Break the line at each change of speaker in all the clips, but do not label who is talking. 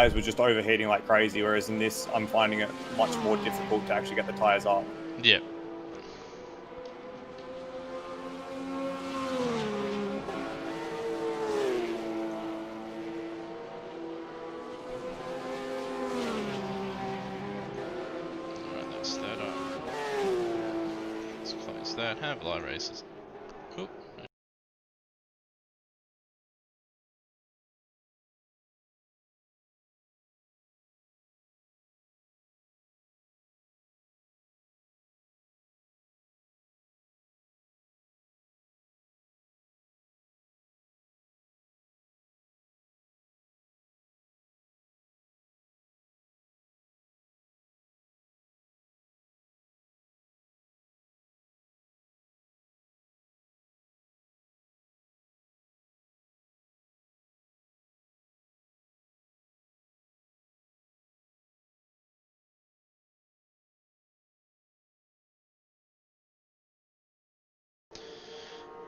tyres were just overheating like crazy, whereas in this, I'm finding it much more difficult to actually get the tyres up.
Yeah. Alright, that's that up. Let's close that. Have light races. Oop.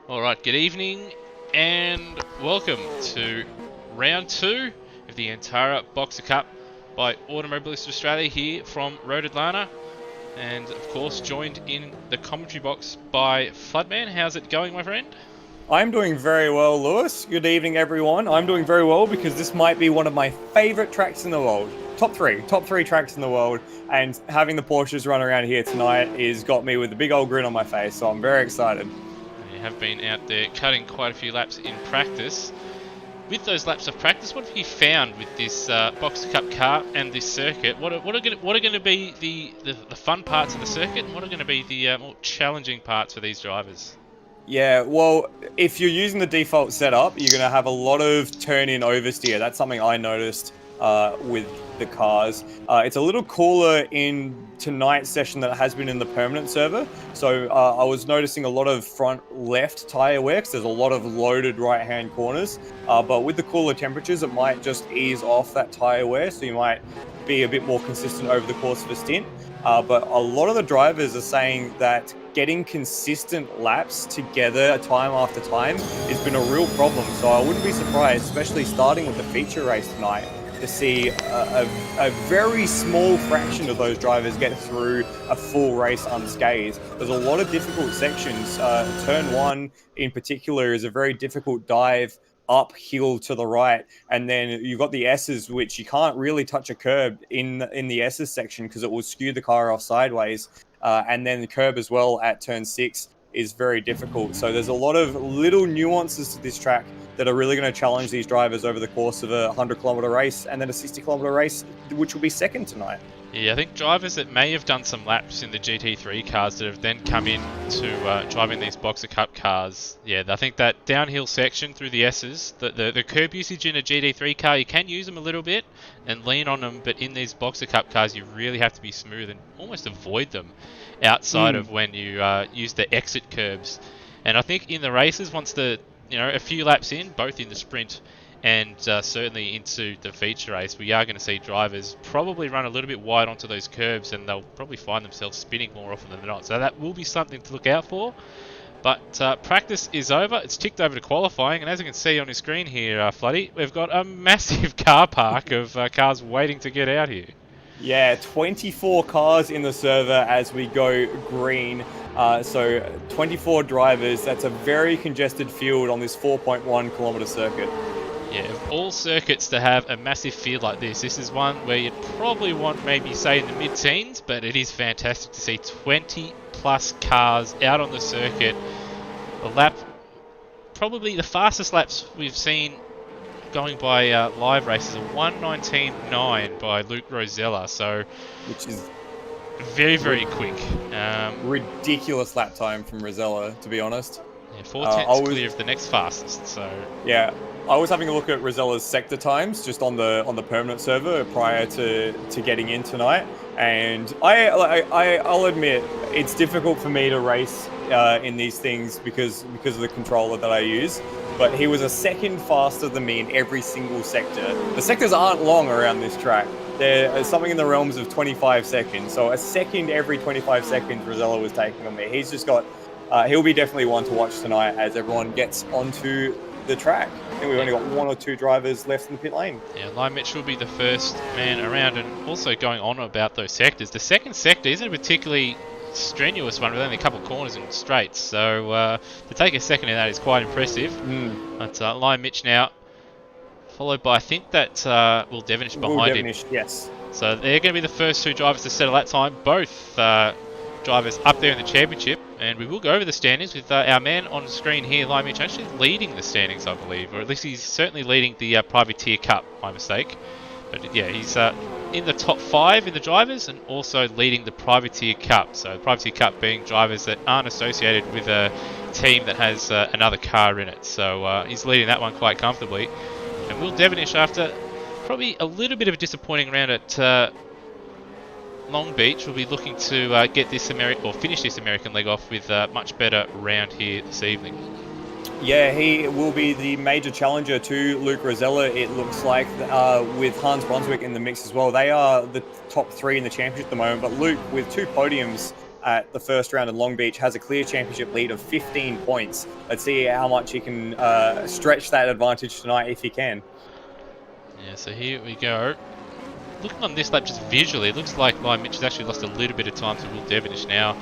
Alright, good evening and welcome to round 2 of the Antara Boxer Cup by Automobilist Australia here from Road Atlanta, and of course joined in the commentary box by Floodman. How's it going, my friend?
I'm doing very well, Lewis. Good evening, everyone. I'm doing very well because this might be one of my favourite tracks in the world. Top three tracks in the world, and having the Porsches run around here tonight is got me with a big old grin on my face, so I'm very excited.
You have been out there cutting quite a few laps in practice. With those laps of practice, what have you found with this Boxer Cup car and this circuit? What are going to be the fun parts of the circuit, and what are going to be the more challenging parts for these drivers?
Yeah, well, if you're using the default setup, you're going to have a lot of turn-in oversteer. That's something I noticed with the cars. It's a little cooler in tonight's session than it has been in the permanent server. So I was noticing a lot of front left tyre wear because there's a lot of loaded right-hand corners. But with the cooler temperatures, it might just ease off that tyre wear. So you might be a bit more consistent over the course of a stint. But a lot of the drivers are saying that getting consistent laps together time after time has been a real problem. So I wouldn't be surprised, especially starting with the feature race tonight, to see a very small fraction of those drivers get through a full race unscathed. There's a lot of difficult sections. Turn 1 in particular is a very difficult dive uphill to the right, and then you've got the S's, which you can't really touch a curb in the S's section because it will skew the car off sideways, and then the curb as well at turn 6 is very difficult. So there's a lot of little nuances to this track that are really going to challenge these drivers over the course of a 100-kilometer race and then a 60-kilometer race, which will be second tonight.
Yeah, I think drivers that may have done some laps in the GT3 cars that have then come in to driving these Boxer Cup cars, yeah, I think that downhill section through the S's, the curb usage in a GT3 car, you can use them a little bit and lean on them, but in these Boxer Cup cars, you really have to be smooth and almost avoid them outside of when you use the exit curbs. And I think in the races, once a few laps in, both in the sprint and certainly into the feature race, we are going to see drivers probably run a little bit wide onto those curbs, and they'll probably find themselves spinning more often than not. So that will be something to look out for. But practice is over. It's ticked over to qualifying, and as you can see on your screen here, Floody, we've got a massive car park of cars waiting to get out here.
Yeah, 24 cars in the server as we go green. So 24 drivers. That's a very congested field on this 4.1 kilometer circuit.
Yeah, of all circuits to have a massive field like this is one where you'd probably want maybe, say, in the mid-teens, but it is fantastic to see 20 plus cars out on the circuit. A lap, probably the fastest laps we've seen going by live races, a 1:19.9 by Luke Rosella, so
which is
very, very quick.
Ridiculous lap time from Rosella, to be honest.
Yeah, 4/10 clear of the next fastest, so...
Yeah, I was having a look at Rosella's sector times just on the permanent server prior to getting in tonight, and I'll admit it's difficult for me to race in these things because of the controller that I use. But he was a second faster than me in every single sector. The sectors aren't long around this track. They're something in the realms of 25 seconds. So a second every 25 seconds Rosella was taking on me. He's just got... he'll be definitely one to watch tonight as everyone gets onto the track. I think we've only got 1 or 2 drivers left in the pit lane.
Yeah, Lime Mitch will be the first man around, and also going on about those sectors. The second sector isn't a particularly strenuous one with only a couple of corners and straights, so to take a second in that is quite impressive. But Lime Mitch now, followed by, I think that Will Devonish behind him.
Yes.
So they're going to be the first 2 drivers to settle that time. Both drivers up there in the championship, and we will go over the standings with our man on screen here, Lime Mitch, actually leading the standings, I believe, or at least he's certainly leading the Privateer Cup, my mistake. But yeah, he's in the top 5 in the drivers and also leading the Privateer Cup. So the Privateer Cup being drivers that aren't associated with a team that has another car in it. So he's leading that one quite comfortably. And Will Devonish, after probably a little bit of a disappointing round at Long Beach, will be looking to get this finish this American leg off with a much better round here this evening.
Yeah, he will be the major challenger to Luke Rosella, it looks like, with Hans Brunswick in the mix as well. They are the top 3 in the championship at the moment, but Luke, with 2 podiums at the first round in Long Beach, has a clear championship lead of 15 points. Let's see how much he can stretch that advantage tonight if he can.
Yeah, so here we go. Looking on this lap just visually, it looks like Lime Mitch has actually lost a little bit of time to Will Devonish now.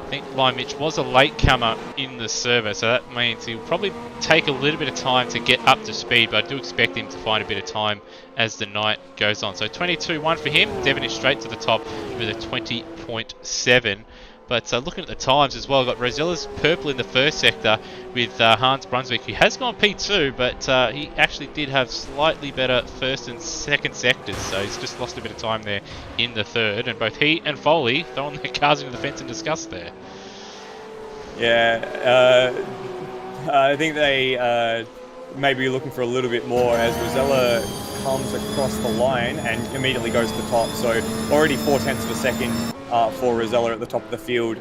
I think Lime Mitch was a latecomer in the server, so that means he'll probably take a little bit of time to get up to speed, but I do expect him to find a bit of time as the night goes on. So 22-1 for him, Devonish straight to the top with a 20.7. But looking at the times as well, got Rosella's purple in the first sector with Hans Brunswick, who has gone P2, but he actually did have slightly better first and second sectors, so he's just lost a bit of time there in the third. And both he and Foley throwing their cars into the fence in disgust there.
Yeah, I think they may be looking for a little bit more as Rosella comes across the line and immediately goes to the top. So already 0.4 of a second for Rosella at the top of the field.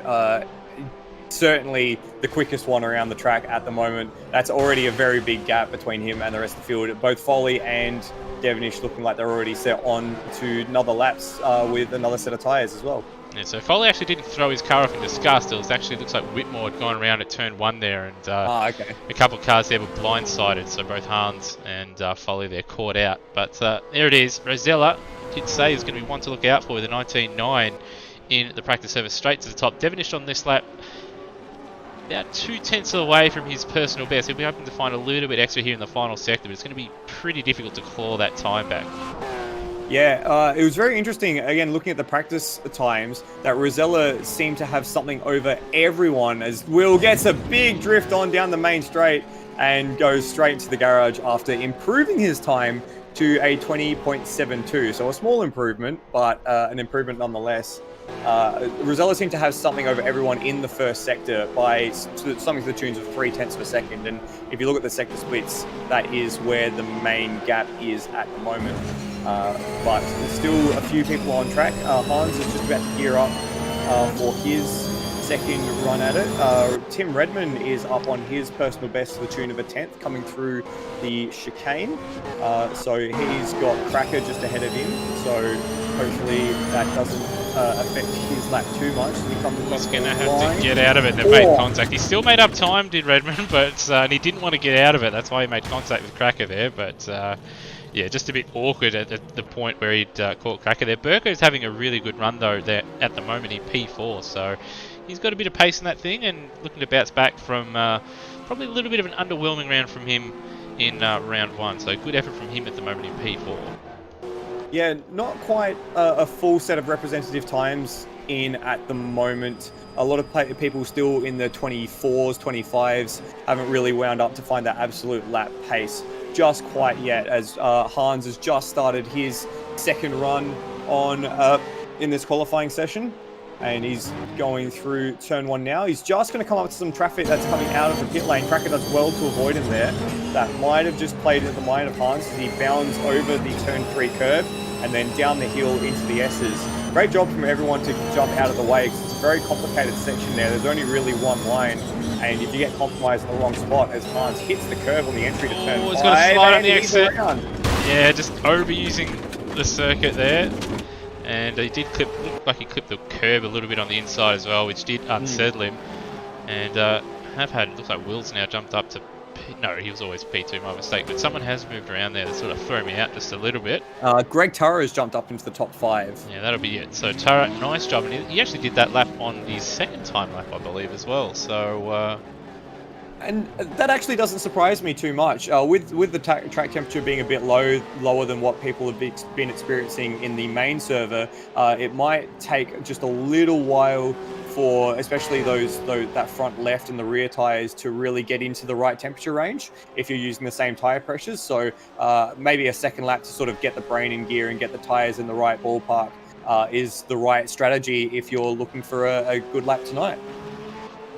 Certainly the quickest one around the track at the moment. That's already a very big gap between him and the rest of the field. Both Foley and Devonish looking like they're already set on to another laps with another set of tyres as well.
Yeah, so Foley actually didn't throw his car off in disgust. It actually looks like Whitmore had gone around at turn 1 there, and
okay.
A couple of cars there were blindsided, so both Hans and Foley there caught out. But there it is. Rosella did say he's going to be one to look out for with a 19.9 in the practice service, straight to the top. Devonish on this lap about 0.2 away from his personal best. He'll be hoping to find a little bit extra here in the final sector, but it's going to be pretty difficult to claw that time back.
Yeah, it was very interesting, again, looking at the practice times, that Rosella seemed to have something over everyone as Will gets a big drift on down the main straight and goes straight into the garage after improving his time to a 20.72. So a small improvement, but an improvement nonetheless. Rosella seemed to have something over everyone in the first sector by something to the tunes of 0.3 of a second. And if you look at the sector splits, that is where the main gap is at the moment. But still a few people on track. Hans is just about to gear up for his second run at it. Tim Redmond is up on his personal best to the tune of a 10th coming through the chicane. So he's got Cracker just ahead of him. So hopefully that doesn't affect his lap too much.
He's going to have to get out of it. They've made contact. He still made up time, did Redmond, but and he didn't want to get out of it. That's why he made contact with Cracker there. But yeah, just a bit awkward at the point where he'd caught Cracker there. Burko's having a really good run though there at the moment in P4, so he's got a bit of pace in that thing and looking to bounce back from probably a little bit of an underwhelming round from him in round 1. So good effort from him at the moment in P4.
Yeah, not quite a full set of representative times in at the moment. A lot of people still in the 24s, 25s, haven't really wound up to find that absolute lap pace just quite yet, as Hans has just started his second run on in this qualifying session. And he's going through turn 1 now. He's just going to come up to some traffic that's coming out of the pit lane. Cracker does well to avoid him there. That might have just played at the mind of Hans as he bounds over the turn 3 curb and then down the hill into the S's. Great job from everyone to jump out of the way because it's a very complicated section there. There's only really one line. And if you get compromised in the wrong spot as Hans hits the curb on the entry to turn 5,
he's got to slide on the exit.
Around.
Yeah, just overusing the circuit there. And he did looked like he clipped the curb a little bit on the inside as well, which did unsettle him. And looks like Will's now jumped up to No, he was always P2, my mistake. But someone has moved around there to sort of throw me out just a little bit.
Greg Tara has jumped up into the top 5.
Yeah, that'll be it. So Tara, nice job. And he actually did that lap on the second time lap, I believe, as well. So...
And that actually doesn't surprise me too much. With the track temperature being a bit lower than what people have been experiencing in the main server, it might take just a little while for especially that front left and the rear tires to really get into the right temperature range if you're using the same tire pressures. So maybe a second lap to sort of get the brain in gear and get the tires in the right ballpark is the right strategy if you're looking for a good lap tonight.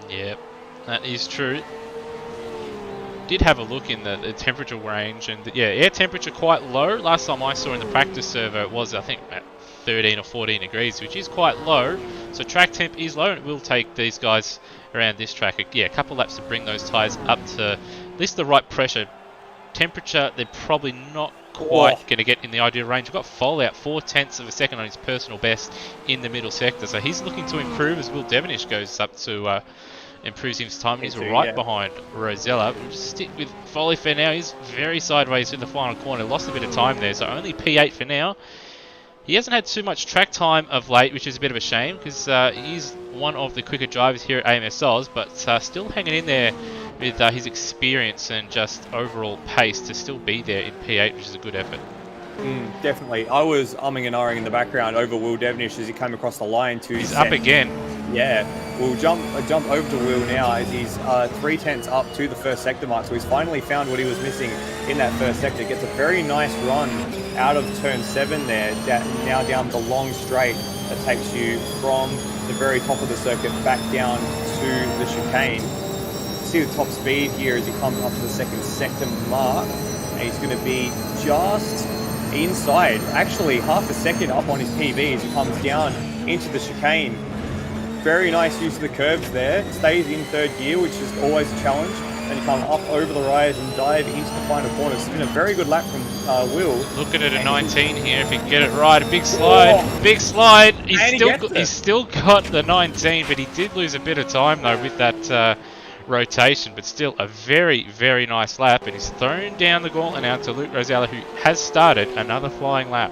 Yep, that is true. Did have a look in the temperature range, and yeah, air temperature quite low. Last time I saw in the practice server it was, I think, at 13 or 14 degrees, which is quite low. So track temp is low, and it will take these guys around this track, yeah, a couple laps to bring those tyres up to at least the right pressure. Temperature, they're probably not quite going to get in the ideal range. We've got Fallout 0.4 of a second on his personal best in the middle sector, so he's looking to improve as Will Devenish goes up to improves his time. He's right behind Rosella. We'll just stick with Foley for now. He's very sideways in the final corner. Lost a bit of time there, so only P8 for now. He hasn't had too much track time of late, which is a bit of a shame because he's one of the quicker drivers here at AMSOZ, but still hanging in there with his experience and just overall pace to still be there in P8, which is a good effort.
Definitely. I was umming and ahhing in the background over Will Devenish as he came across the line to
He's up again.
Yeah, we'll jump over to Will now as he's 3/10 up to the first sector mark. So he's finally found what he was missing in that first sector. Gets a very nice run out of turn 7 there, now down the long straight that takes you from the very top of the circuit back down to the chicane. See the top speed here as he comes up to the second sector mark, and he's going to be just inside, actually half a second up on his PB as he comes down into the chicane. Very nice use of the curbs there. Stays in third gear, which is always a challenge. And you come up over the rise and dive into the final corner. It's been a very good lap from Will.
Looking at a 19 here, if he can get it right. A big slide, big slide. He's still got the 19, but he did lose a bit of time though with that rotation. But still a very, very nice lap. And he's thrown down the gauntlet now to Luke Rosella, who has started another flying lap.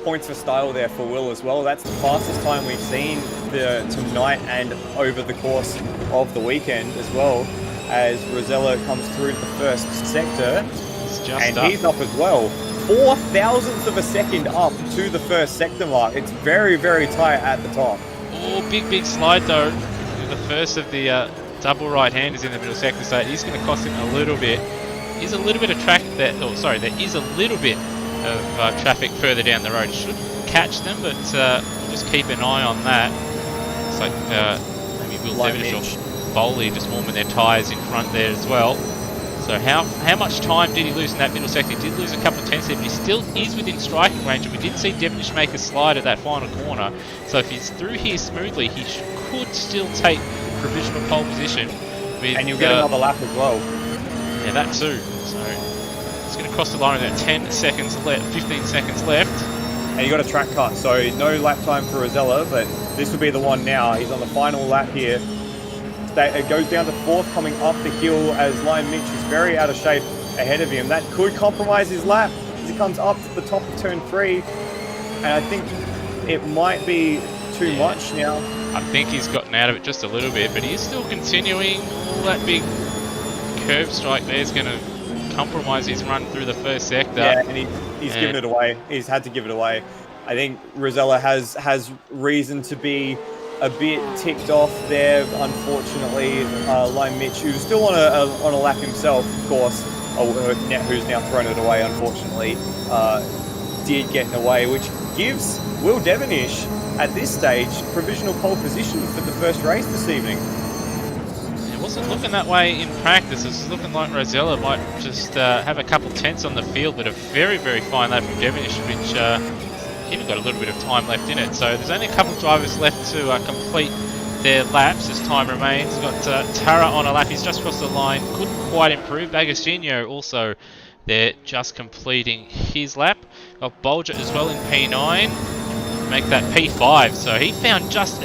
Points for style there for Will as well. That's the fastest time we've seen tonight and over the course of the weekend as well, as Rosella comes through the first sector. He's up as well. 0.004 of a second up to the first sector mark. It's very, very tight at the top.
Oh, big slide though. The first of the double right-handers in the middle sector, so it is going to cost him a little bit. There's a little bit of track there. Oh, sorry, there is a little bit of traffic further down the road. Should catch them, but just keep an eye on that. It's like maybe Will Devenish or Foley just warming their tyres in front there as well. So how much time did he lose in that middle sector? He did lose a couple of tenths there, but he still is within striking range, and we did see Devenish make a slide at that final corner. So if he's through here smoothly, he could still take provisional pole position.
And you'll get another lap as well.
Yeah, that too. So it's going to cross the line with 10 seconds left, 15 seconds left.
And you got a track cut, so no lap time for Rosella, but this will be the one now. He's on the final lap here. It goes down to 4th, coming up the hill as Lion Mitch is very out of shape ahead of him. That could compromise his lap as he comes up to the top of turn 3. And I think it might be too much now.
I think he's gotten out of it just a little bit, but he's still continuing. All that big curve strike there is going to compromise his run through the first sector.
Yeah, and he's given it away. He's had to give it away. I think Rosella has reason to be a bit ticked off there, unfortunately. Lion Mitch, who's still on a lap himself, of course, who's now thrown it away, unfortunately, did get in the way, which gives Will Devenish, at this stage, provisional pole position for the first race this evening.
It wasn't looking that way in practice. It's looking like Rosella might just have a couple tenths on the field, but a very, very fine lap from Devenish, which even got a little bit of time left in it. So there's only a couple of drivers left to complete their laps as time remains. We've got Tara on a lap. He's just crossed the line. Couldn't quite improve. Bagastino also there, just completing his lap. Got Bolger as well in P9. Make that P5. So he found just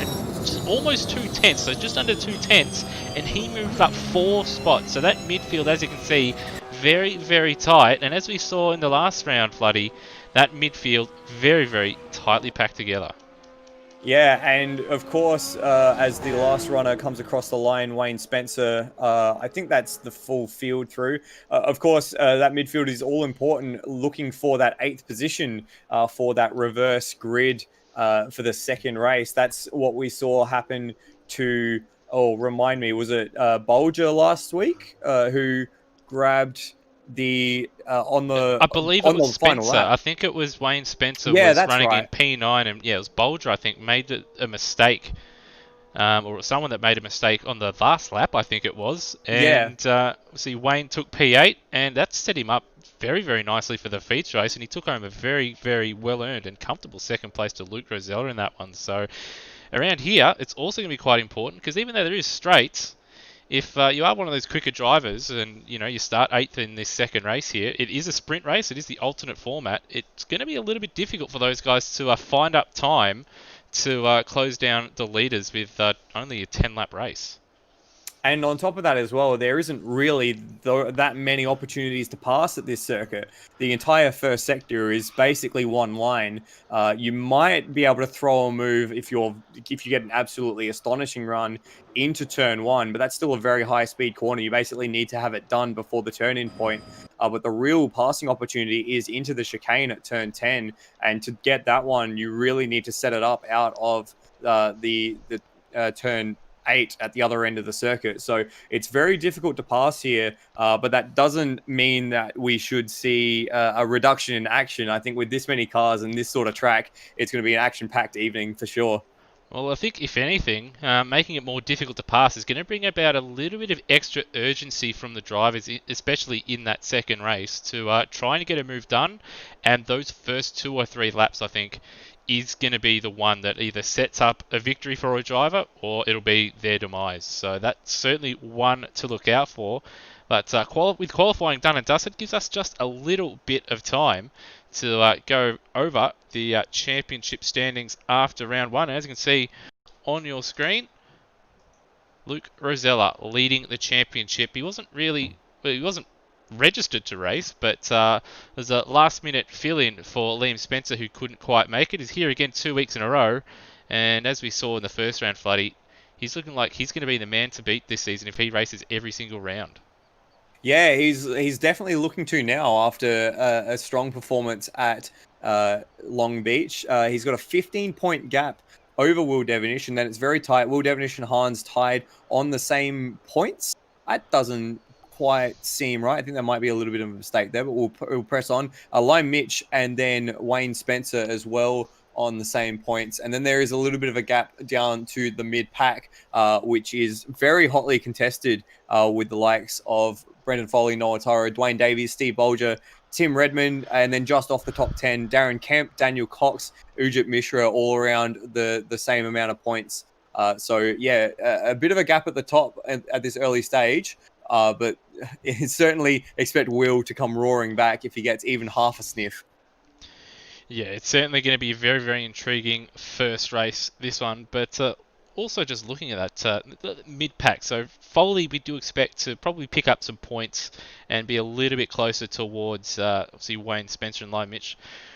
almost 2 tenths, so just under 2 tenths, and he moved up 4 spots. So that midfield, as you can see, very, very tight. And as we saw in the last round, Floody, that midfield very, very tightly packed together.
Yeah, and of course, as the last runner comes across the line, Wayne Spencer, I think that's the full field through. Of course, that midfield is all important, looking for that eighth position for that reverse grid for the second race. That's what we saw happen to, oh, remind me, was it Bolger last week who grabbed the
I believe it
on
was
the final
Spencer.
lap?
I think it was Wayne Spencer
Yeah,
was
that's
running in
right.
P9, and yeah, it was Bolger, I think, made a mistake, or someone that made a mistake on the last lap, I think it was.
Yeah.
And see, Wayne took P8, and that set him up very, very nicely for the feature race, and he took home a very, very well earned and comfortable second place to Luke Rosella in that one. So around here, it's also going to be quite important because even though there is straights, if you are one of those quicker drivers and you start eighth in this second race here, it is a sprint race. It is the alternate format. It's going to be a little bit difficult for those guys to find up time to close down the leaders with only a 10-lap race.
And on top of that as well, there isn't really that many opportunities to pass at this circuit. The entire first sector is basically one line. You might be able to throw a move if you get an absolutely astonishing run into turn one, but that's still a very high speed corner. You basically need to have it done before the turn in point. But the real passing opportunity is into the chicane at turn 10, and to get that one, you really need to set it up out of the turn 8 at the other end of the circuit. So it's very difficult to pass here, but that doesn't mean that we should see a reduction in action. I think with this many cars and this sort of track, it's going to be an action-packed evening for sure.
Well, I think if anything, making it more difficult to pass is going to bring about a little bit of extra urgency from the drivers, especially in that second race, to trying to get a move done. And those first 2 or 3 laps, I think, is going to be the one that either sets up a victory for a driver or it'll be their demise. So that's certainly one to look out for. But with qualifying done and dusted, gives us just a little bit of time to go over the championship standings after round one. As you can see on your screen, Luke Rosella leading the championship. He wasn't registered to race, but there's a last-minute fill-in for Liam Spencer, who couldn't quite make it. He's here again 2 weeks in a row, and as we saw in the first round, Floody, he's looking like he's going to be the man to beat this season if he races every single round.
Yeah, he's definitely looking to now after a strong performance at Long Beach. He's got a 15-point gap over Will Devonish, and then it's very tight. Will Devonish and Hans tied on the same points. That doesn't quite seem right. I think there might be a little bit of a mistake there, but we'll press on. Lime Mitch and then Wayne Spencer as well on the same points. And then there is a little bit of a gap down to the mid pack, which is very hotly contested with the likes of Brendan Foley, Noah Taro, Dwayne Davies, Steve Bolger, Tim Redmond, and then just off the top 10, Darren Kemp, Daniel Cox, Ujit Mishra, all around the same amount of points. So yeah, a bit of a gap at the top at this early stage, but certainly expect Will to come roaring back if he gets even half a sniff.
Yeah, it's certainly going to be a very, very intriguing first race, this one. But also just looking at that mid-pack. So Foley, we do expect to probably pick up some points and be a little bit closer towards, obviously, Wayne Spencer and Lime Mitch.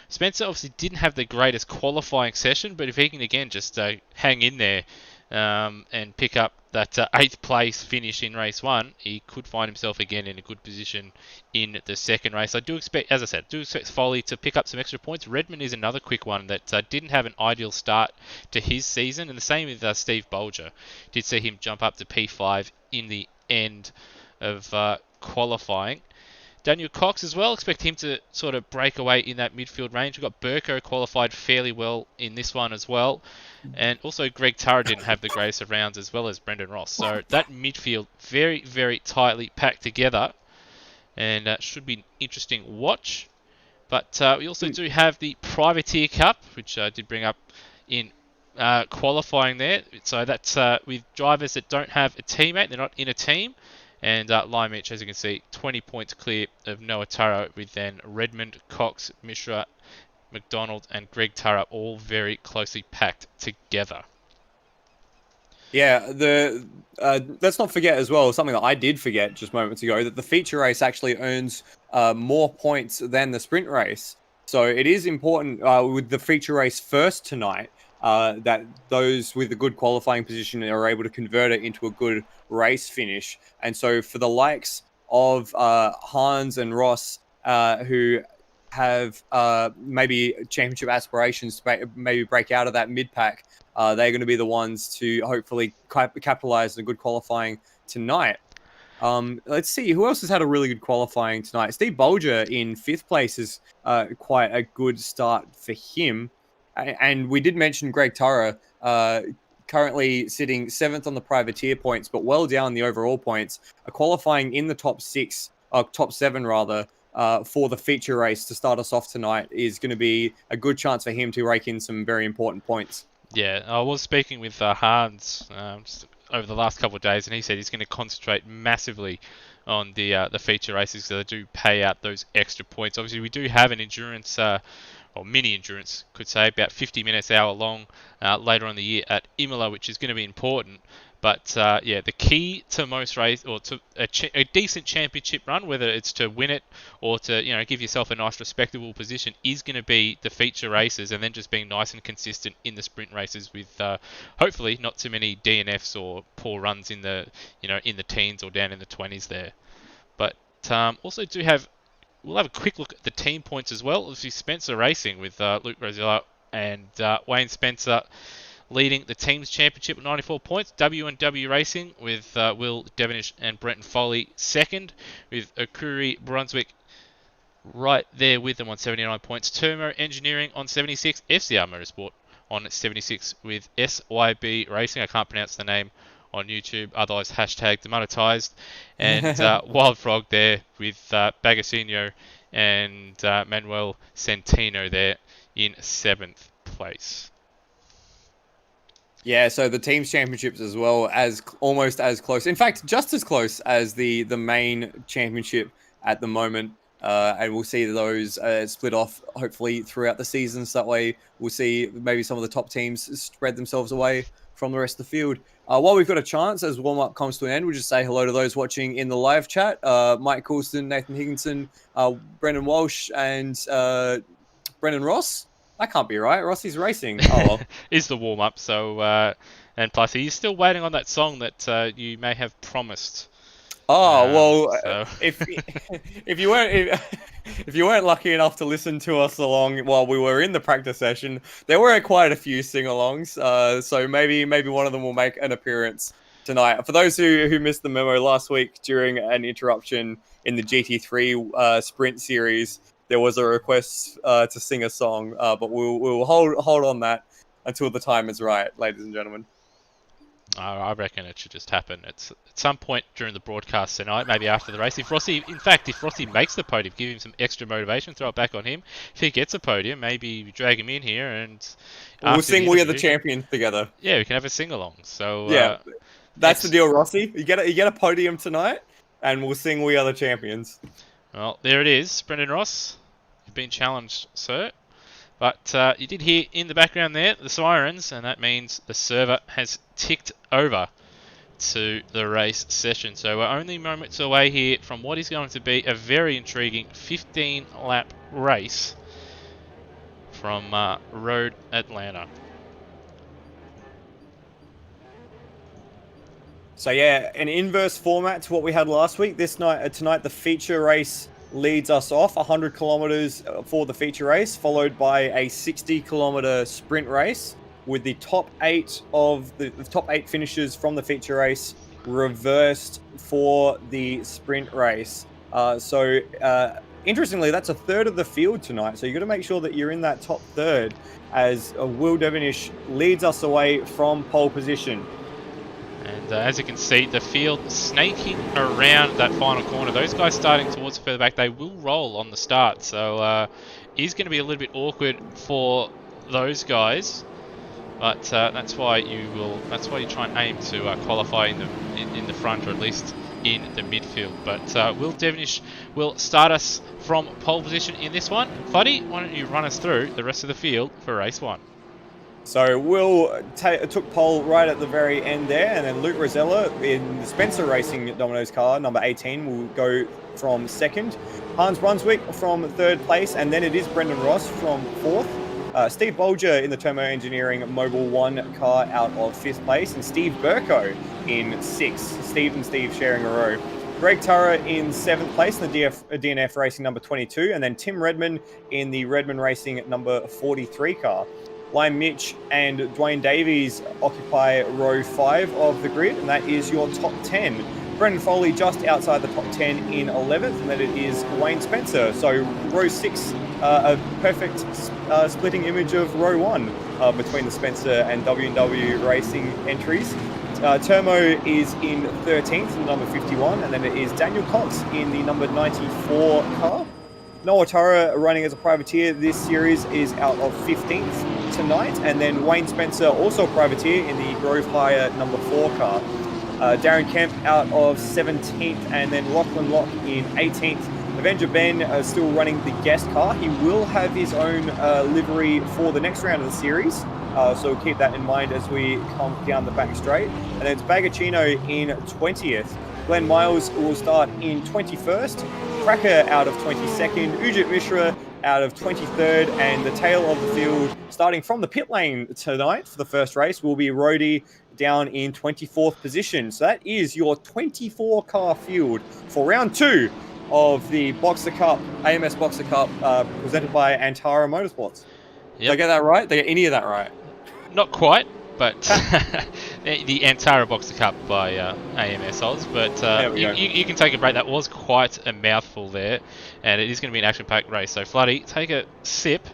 Spencer obviously didn't have the greatest qualifying session, but if he can, again, just hang in there and pick up that 8th place finish in race 1, he could find himself again in a good position in the second race. I do expect, as I said, Foley to pick up some extra points. Redmond is another quick one that didn't have an ideal start to his season, and the same with Steve Bolger. Did see him jump up to P5 in the end of qualifying. Daniel Cox as well, expect him to sort of break away in that midfield range. We've got Burko qualified fairly well in this one as well. And also Greg Tara didn't have the greatest of rounds, as well as Brendan Ross. So that midfield very, very tightly packed together, and should be an interesting watch. But we also do have the Privateer Cup, which I did bring up in qualifying there. So that's with drivers that don't have a teammate, they're not in a team. And Lime Mitch, as you can see, 20 points clear of Noah Taro, with then Redmond, Cox, Mishra, McDonald, and Greg Tara all very closely packed together.
Yeah, the let's not forget as well something that I did forget just moments ago, that the feature race actually earns more points than the sprint race. So it is important with the feature race first tonight that those with a good qualifying position are able to convert it into a good race finish. And so for the likes of Hans and Ross, who have maybe championship aspirations to maybe break out of that mid pack, they're going to be the ones to hopefully capitalize on a good qualifying tonight. Let's see who else has had a really good qualifying tonight. Steve Bolger in fifth place is quite a good start for him. And we did mention Greg Turra, currently sitting seventh on the privateer points, but well down the overall points. Qualifying in the top six, top seven rather, for the feature race to start us off tonight is going to be a good chance for him to rake in some very important points.
Yeah, I was speaking with Hans just over the last couple of days, and he said he's going to concentrate massively on the feature races because they do pay out those extra points. Obviously, we do have an endurance, or mini endurance, could say, about 50 minutes, hour long later on the year at Imola, which is going to be important. But yeah, the key to most race, or to a decent championship run, whether it's to win it or to give yourself a nice respectable position, is going to be the feature races, and then just being nice and consistent in the sprint races with hopefully not too many DNFs or poor runs in the in the teens or down in the 20s there. But also we'll have a quick look at the team points as well. Obviously Spencer Racing with Luke Rosilla and Wayne Spencer leading the team's championship with 94 points. W&W Racing with Will Devonish and Brenton Foley second, with Akuri Brunswick right there with them on 79 points. Turmo Engineering on 76. FCR Motorsport on 76 with SYB Racing. I can't pronounce the name on YouTube, otherwise hashtag demonetized. And Wild Frog there with Bagasino and Manuel Centino there in 7th place.
Yeah, so the teams championships as well, as almost as close, in fact, just as close as the main championship at the moment. And we'll see those split off hopefully throughout the season. So that way we'll see maybe some of the top teams spread themselves away from the rest of the field. While we've got a chance, as warm-up comes to an end, we'll just say hello to those watching in the live chat. Mike Coulston, Nathan Higginson, Brendan Walsh, and Brendan Ross. That can't be right. Rossi's racing. Oh, well.
Is the warm-up, so... and plus, he's still waiting on that song that you may have promised.
Oh well,
so.
if you weren't lucky enough to listen to us along while we were in the practice session, there were quite a few sing-alongs. So maybe one of them will make an appearance tonight. For those who missed the memo last week during an interruption in the GT3 sprint series, there was a request to sing a song, but we'll hold on that until the time is right, ladies and gentlemen.
I reckon it should just happen at some point during the broadcast tonight, maybe after the race. If Rossi makes the podium, give him some extra motivation, throw it back on him. If he gets a podium, maybe drag him in here and
we'll sing "We Are the Champions" together.
Yeah, we can have a sing along. So
yeah, that's the deal, Rossi. You get a podium tonight, and we'll sing "We Are the Champions."
Well, there it is, Brendan Ross. You've been challenged, sir. But you did hear in the background there the sirens, and that means the server has ticked over to the race session. So we're only moments away here from what is going to be a very intriguing 15-lap race from Road Atlanta.
So yeah, an inverse format to what we had last week. Tonight, the feature race leads us off 100 kilometers for the feature race, followed by a 60-kilometer sprint race, with the top eight finishes from the feature race reversed for the sprint race. Interestingly, that's a third of the field tonight. So you got to make sure that you're in that top third, as Will Devonish leads us away from pole position.
And as you can see, the field snaking around that final corner. Those guys starting towards further back, they will roll on the start. So it's going to be a little bit awkward for those guys. But that's why you try and aim to qualify in the front, or at least in the midfield. But Will Devonish will start us from pole position in this one. Fuddy, why don't you run us through the rest of the field for race one?
So Will took pole right at the very end there, and then Luke Rosella in the Spencer Racing Domino's car, number 18, will go from second. Hans Brunswick from third place, and then it is Brendan Ross from fourth. Steve Bolger in the Turbo Engineering Mobile 1 car out of fifth place, and Steve Burko in sixth. Steve and Steve sharing a row. Greg Turra in seventh place in the DNF Racing number 22, and then Tim Redmond in the Redmond Racing number 43 car. Lime Mitch and Dwayne Davies occupy row 5 of the grid, and that is your top 10. Brendan Foley just outside the top 10 in 11th, and then it is Wayne Spencer. So row 6, a perfect splitting image of row 1 between the Spencer and W&W Racing entries. Termo is in 13th, in number 51, and then it is Daniel Cox in the number 94 car. Noah Tara, running as a privateer this series, is out of 15th tonight, and then Wayne Spencer, also a privateer, in the Grove Hire number 4 car. Darren Kemp out of 17th, and then Lachlan Locke in 18th. Avenger Ben still running the guest car. He will have his own livery for the next round of the series, so keep that in mind as we come down the back straight. And then it's Bagacino in 20th. Glenn Miles will start in 21st. Cracker out of 22nd. Ujit Mishra out of 23rd. And the tail of the field, starting from the pit lane tonight for the first race, will be Rhodey down in 24th position. So that is your 24 car field for round 2 of the Boxer Cup, AMS Boxer Cup, presented by Antara Motorsports.
Yep.
Did I get that right? Did I get any of that right?
Not quite, but the Antara Boxer Cup by AMSOZ. But you can take a break. That was quite a mouthful there, and it is going to be an action-packed race. So, Floody, take a sip,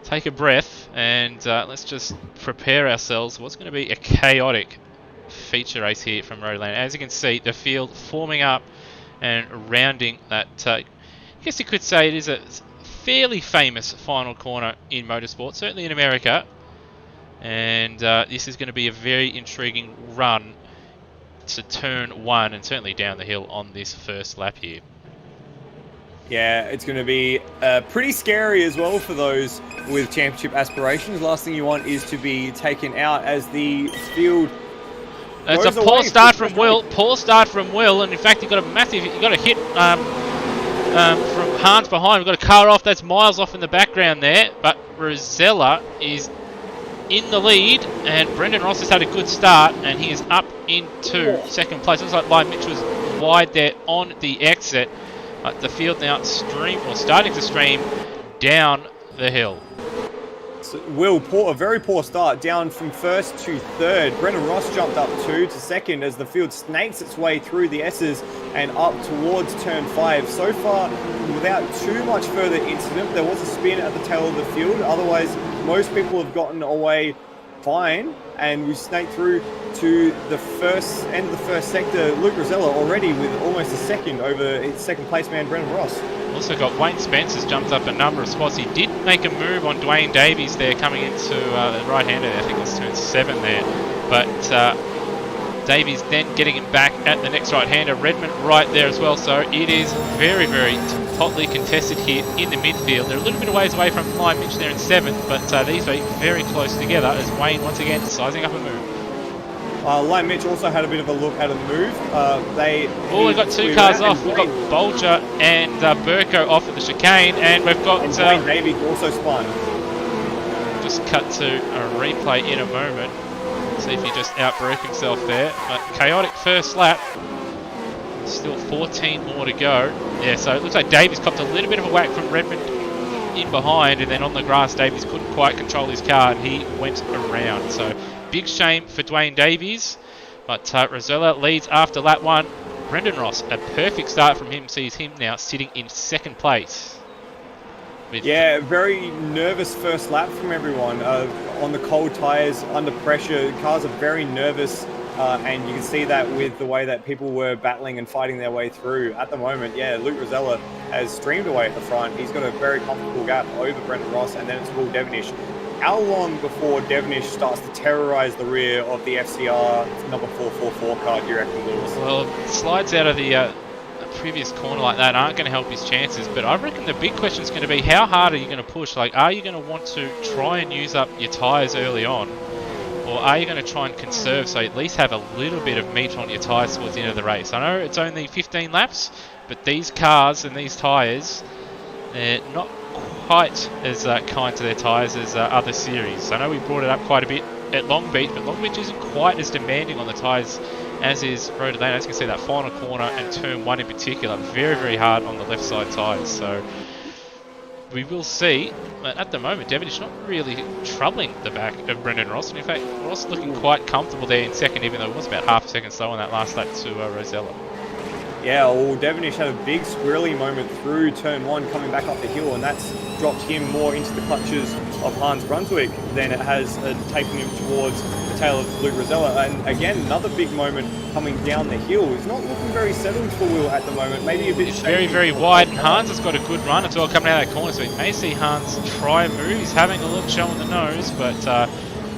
take a breath, and let's just prepare ourselves. What's going to be a chaotic feature race here from Roadland. As you can see, the field forming up and rounding that. I guess you could say it is a fairly famous final corner in motorsport, certainly in America. And this is going to be a very intriguing run to turn 1 and certainly down the hill on this first lap here.
Yeah, it's going to be pretty scary as well for those with championship aspirations. Last thing you want is to be taken out as the field.
It's a poor start from Will. Poor start from Will, and in fact, you got a hit from Hans behind. We've got a car off. That's miles off in the background there, but Rosella is in the lead, and Brendan Ross has had a good start, and he is up into second place. Looks like Lime Mitch was wide there on the exit. The field now starting to stream down the hill.
So Will, a very poor start, down from first to third. Brendan Ross jumped up 2 to second as the field snakes its way through the S's and up towards turn 5. So far, without too much further incident, there was a spin at the tail of the field. Otherwise, most people have gotten away fine, and we snaked through to the end of the first sector. Luke Rosella already with almost a second over his second place man, Brendan Ross.
Also got Wayne Spencer's jumped up a number of spots. He did make a move on Dwayne Davies there coming into the right-hander. I think it was turn 7 there. But Davies then getting him back at the next right-hander. Redmond right there as well. So it is very, very hotly contested here in the midfield. They're a little bit of ways away from Lime Mitch there in 7th, but these are very close together as Wayne once again sizing up a move.
Lime Mitch also had a bit of a look at a move.
We've got 2 cars off. We've got Bolger and Burko off at the chicane, and we've got
Dwayne Davies also spun.
Just cut to a replay in a moment. See if he just outbroke himself there. But chaotic first lap. Still 14 more to go. Yeah, so it looks like Davies copped a little bit of a whack from Redmond in behind, and then on the grass, Davies couldn't quite control his car, and he went around. So big shame for Dwayne Davies, but Rosella leads after lap 1. Brendan Ross, a perfect start from him, sees him now sitting in second place.
Yeah, very nervous first lap from everyone. On the cold tyres, under pressure, cars are very nervous, and you can see that with the way that people were battling and fighting their way through. At the moment, yeah, Luke Rosella has streamed away at the front. He's got a very comfortable gap over Brendan Ross, and then it's Will Devonish. How long before Devonish starts to terrorise the rear of the FCR number 444 car, do you reckon, Lewis?
Well, slides out of the previous corner like that aren't going to help his chances. But I reckon the big question is going to be, how hard are you going to push? Like, are you going to want to try and use up your tyres early on? Or are you going to try and conserve so you at least have a little bit of meat on your tyres towards the end of the race? I know it's only 15 laps, but these cars and these tyres, they're not quite as kind to their tyres as other series. I know we brought it up quite a bit at Long Beach, but Long Beach isn't quite as demanding on the tyres as is Road Atlanta. As you can see, that final corner and turn 1 in particular, very, very hard on the left side tyres. So we will see. But at the moment, Devonish not really troubling the back of Brendan Ross. And in fact, Ross looking quite comfortable there in second, even though it was about half a second slow on that last lap to Rosella.
Yeah, well, Devonish had a big squirrely moment through turn 1 coming back up the hill, and that's dropped him more into the clutches of Hans Brunswick than it has taken him towards the tail of Luke Rosella. And again, another big moment coming down the hill. He's not looking very settled for Will at the moment, maybe a bit
It's very, very wide, and Hans has got a good run as well coming out of that corner, so we may see Hans try and move. He's having a look, showing the nose, but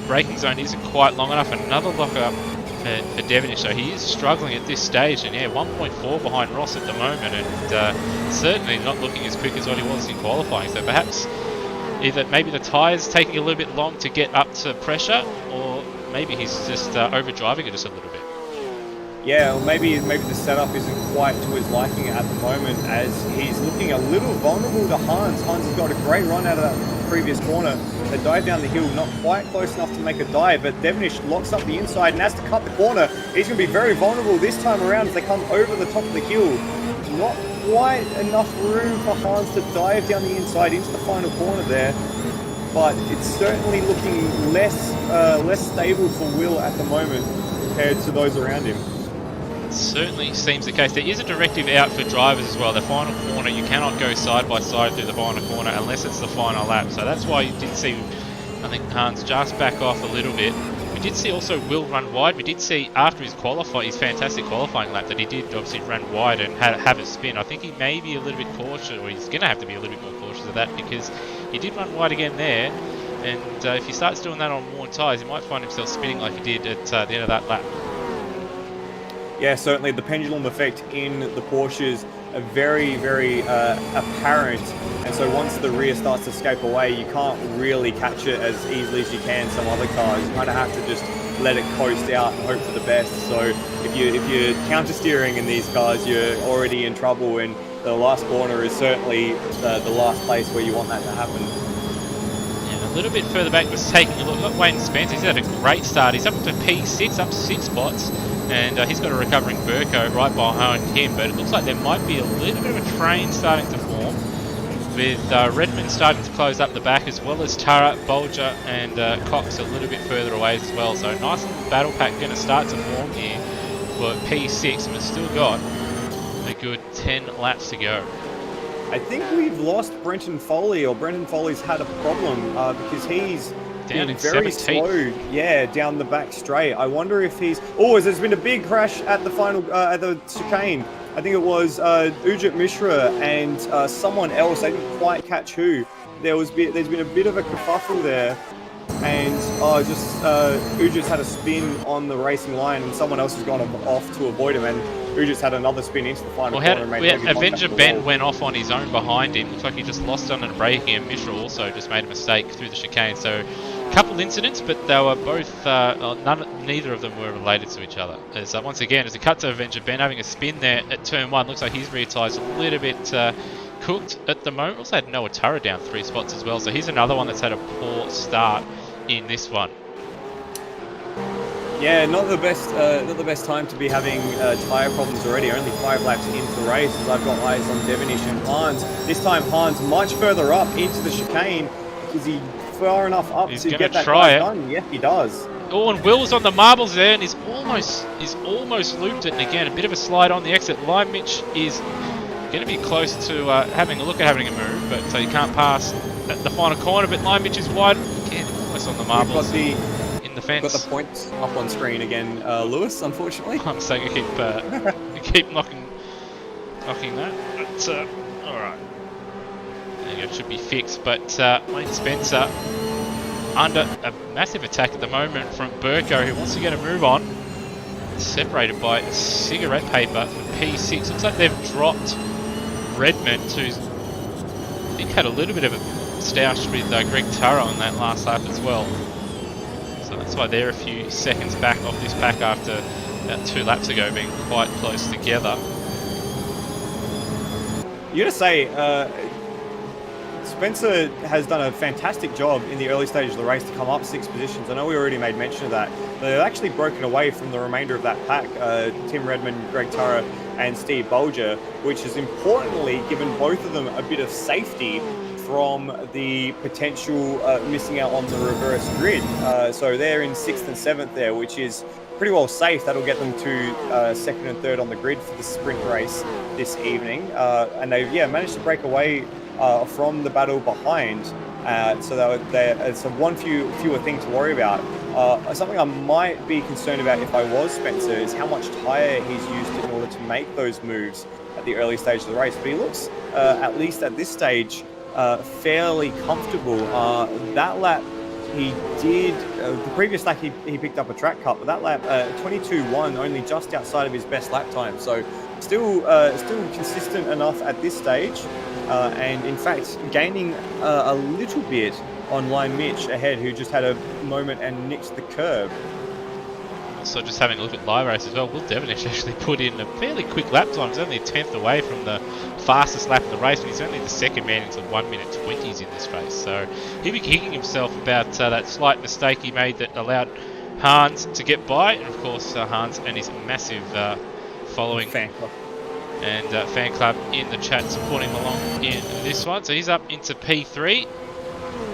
braking zone isn't quite long enough. Another lock-up for Devonish, so he is struggling at this stage, and yeah, 1.4 behind Ross at the moment, and certainly not looking as quick as what he was in qualifying. So perhaps either maybe the tyres taking a little bit long to get up to pressure, or maybe he's just overdriving it just a little bit.
Yeah, or maybe the setup isn't quite to his liking at the moment, as he's looking a little vulnerable to Hans. Hans has got a great run out of that previous corner. A dive down the hill, not quite close enough to make a dive, but Devonish locks up the inside and has to cut the corner. He's going to be very vulnerable this time around as they come over the top of the hill. Not quite enough room for Hans to dive down the inside into the final corner there, but it's certainly looking less stable for Will at the moment compared to those around him.
Certainly seems the case. There is a directive out for drivers as well. The final corner, you cannot go side by side through the final corner unless it's the final lap. So that's why you did see, I think, Hans just back off a little bit. We did see also Will run wide. We did see after his fantastic qualifying lap, that he did obviously run wide and have a spin. I think he may be a little bit cautious, or he's going to have to be a little bit more cautious of that, because he did run wide again there. And if he starts doing that on worn tyres, he might find himself spinning like he did at the end of that lap.
Yeah, certainly the pendulum effect in the Porsches are very, very apparent. And so once the rear starts to escape away, you can't really catch it as easily as you can some other cars. You kind of have to just let it coast out and hope for the best. So if you're counter steering in these cars, you're already in trouble, and the last corner is certainly the last place where you want that to happen.
A little bit further back was taking a look. Got Wayne Spencer. He's had a great start. He's up to P6, up 6 spots, and he's got a recovering Burko right behind him. But it looks like there might be a little bit of a train starting to form, with Redmond starting to close up the back, as well as Tara, Bolger, and Cox a little bit further away as well. So nice little battle pack going to start to form here for P6, and we've still got a good 10 laps to go.
I think we've lost Brenton Foley, or Brenton Foley's had a problem because he's been very slow. Yeah, down the back straight. I wonder if he's. Oh, there's been a big crash at the final at the chicane. I think it was Ujit Mishra and someone else. I didn't quite catch who. There's been a bit of a kerfuffle there, and Ujit's had a spin on the racing line, and someone else has gone off to avoid him, and Ujit's had another spin into the final corner.
Avenger Ben went off on his own behind him. Looks like he just lost on a braking, and Mishra also just made a mistake through the chicane. So a couple incidents, but they were both neither of them were related to each other. As once again, as a cut to Avenger Ben having a spin there at turn 1, looks like his rear tyre's a little bit cooked at the moment. Also had Noah Turra down 3 spots as well, so he's another one that's had a poor start in this one.
Yeah, not the best time to be having tyre problems already. Only 5 laps into the race, as I've got eyes on Devonish and Hans. This time Hans much further up into the chicane. Is he far enough up to get that dive done? Yeah, he does.
Oh, and Will's on the marbles there, and he's almost looped it. And again, a bit of a slide on the exit. Lime Mitch is going to be close to having a look at having a move, but he can't pass at the final corner. But Lime Mitch is wide again, almost on the marbles. The fence.
Got the points up on screen again, Lewis, unfortunately.
I'm saying I keep knocking that. But alright. There you go, it should be fixed. But Wayne Spencer under a massive attack at the moment from Burko, who wants to get a move on. separated by cigarette paper for P6. Looks like they've dropped Redmond, who's I think had a little bit of a stoush with Greg Turra on that last lap as well. So that's why they're a few seconds back off this pack after about 2 laps ago being quite close together.
You gotta say, Spencer has done a fantastic job in the early stages of the race to come up 6 positions. I know we already made mention of that. But they've actually broken away from the remainder of that pack. Tim Redmond, Greg Turra, and Steve Bolger, which has importantly given both of them a bit of safety from the potential missing out on the reverse grid. So they're in 6th and 7th there, which is pretty well safe. That'll get them to 2nd and 3rd on the grid for the sprint race this evening. And they've managed to break away from the battle behind. So it's a fewer thing to worry about. Something I might be concerned about if I was Spencer is how much tyre he's used in order to make those moves at the early stage of the race. But he looks, at least at this stage, fairly comfortable. That lap he did, the previous lap he picked up a track cut, but that lap 22.1, only just outside of his best lap time. So still consistent enough at this stage. And in fact, gaining a little bit on Line Mitch ahead, who just had a moment and nicked the curb.
Also, just having a look at live race as well, Will Devonish actually put in a fairly quick lap time. He's only a 10th away from the fastest lap of the race, but he's only the second man into 1 minute 20s in this race. So he'll be kicking himself about that slight mistake he made that allowed Hans to get by. And of course, Hans and his massive following
Fan club.
And fan club in the chat supporting him along in this one. So he's up into P3.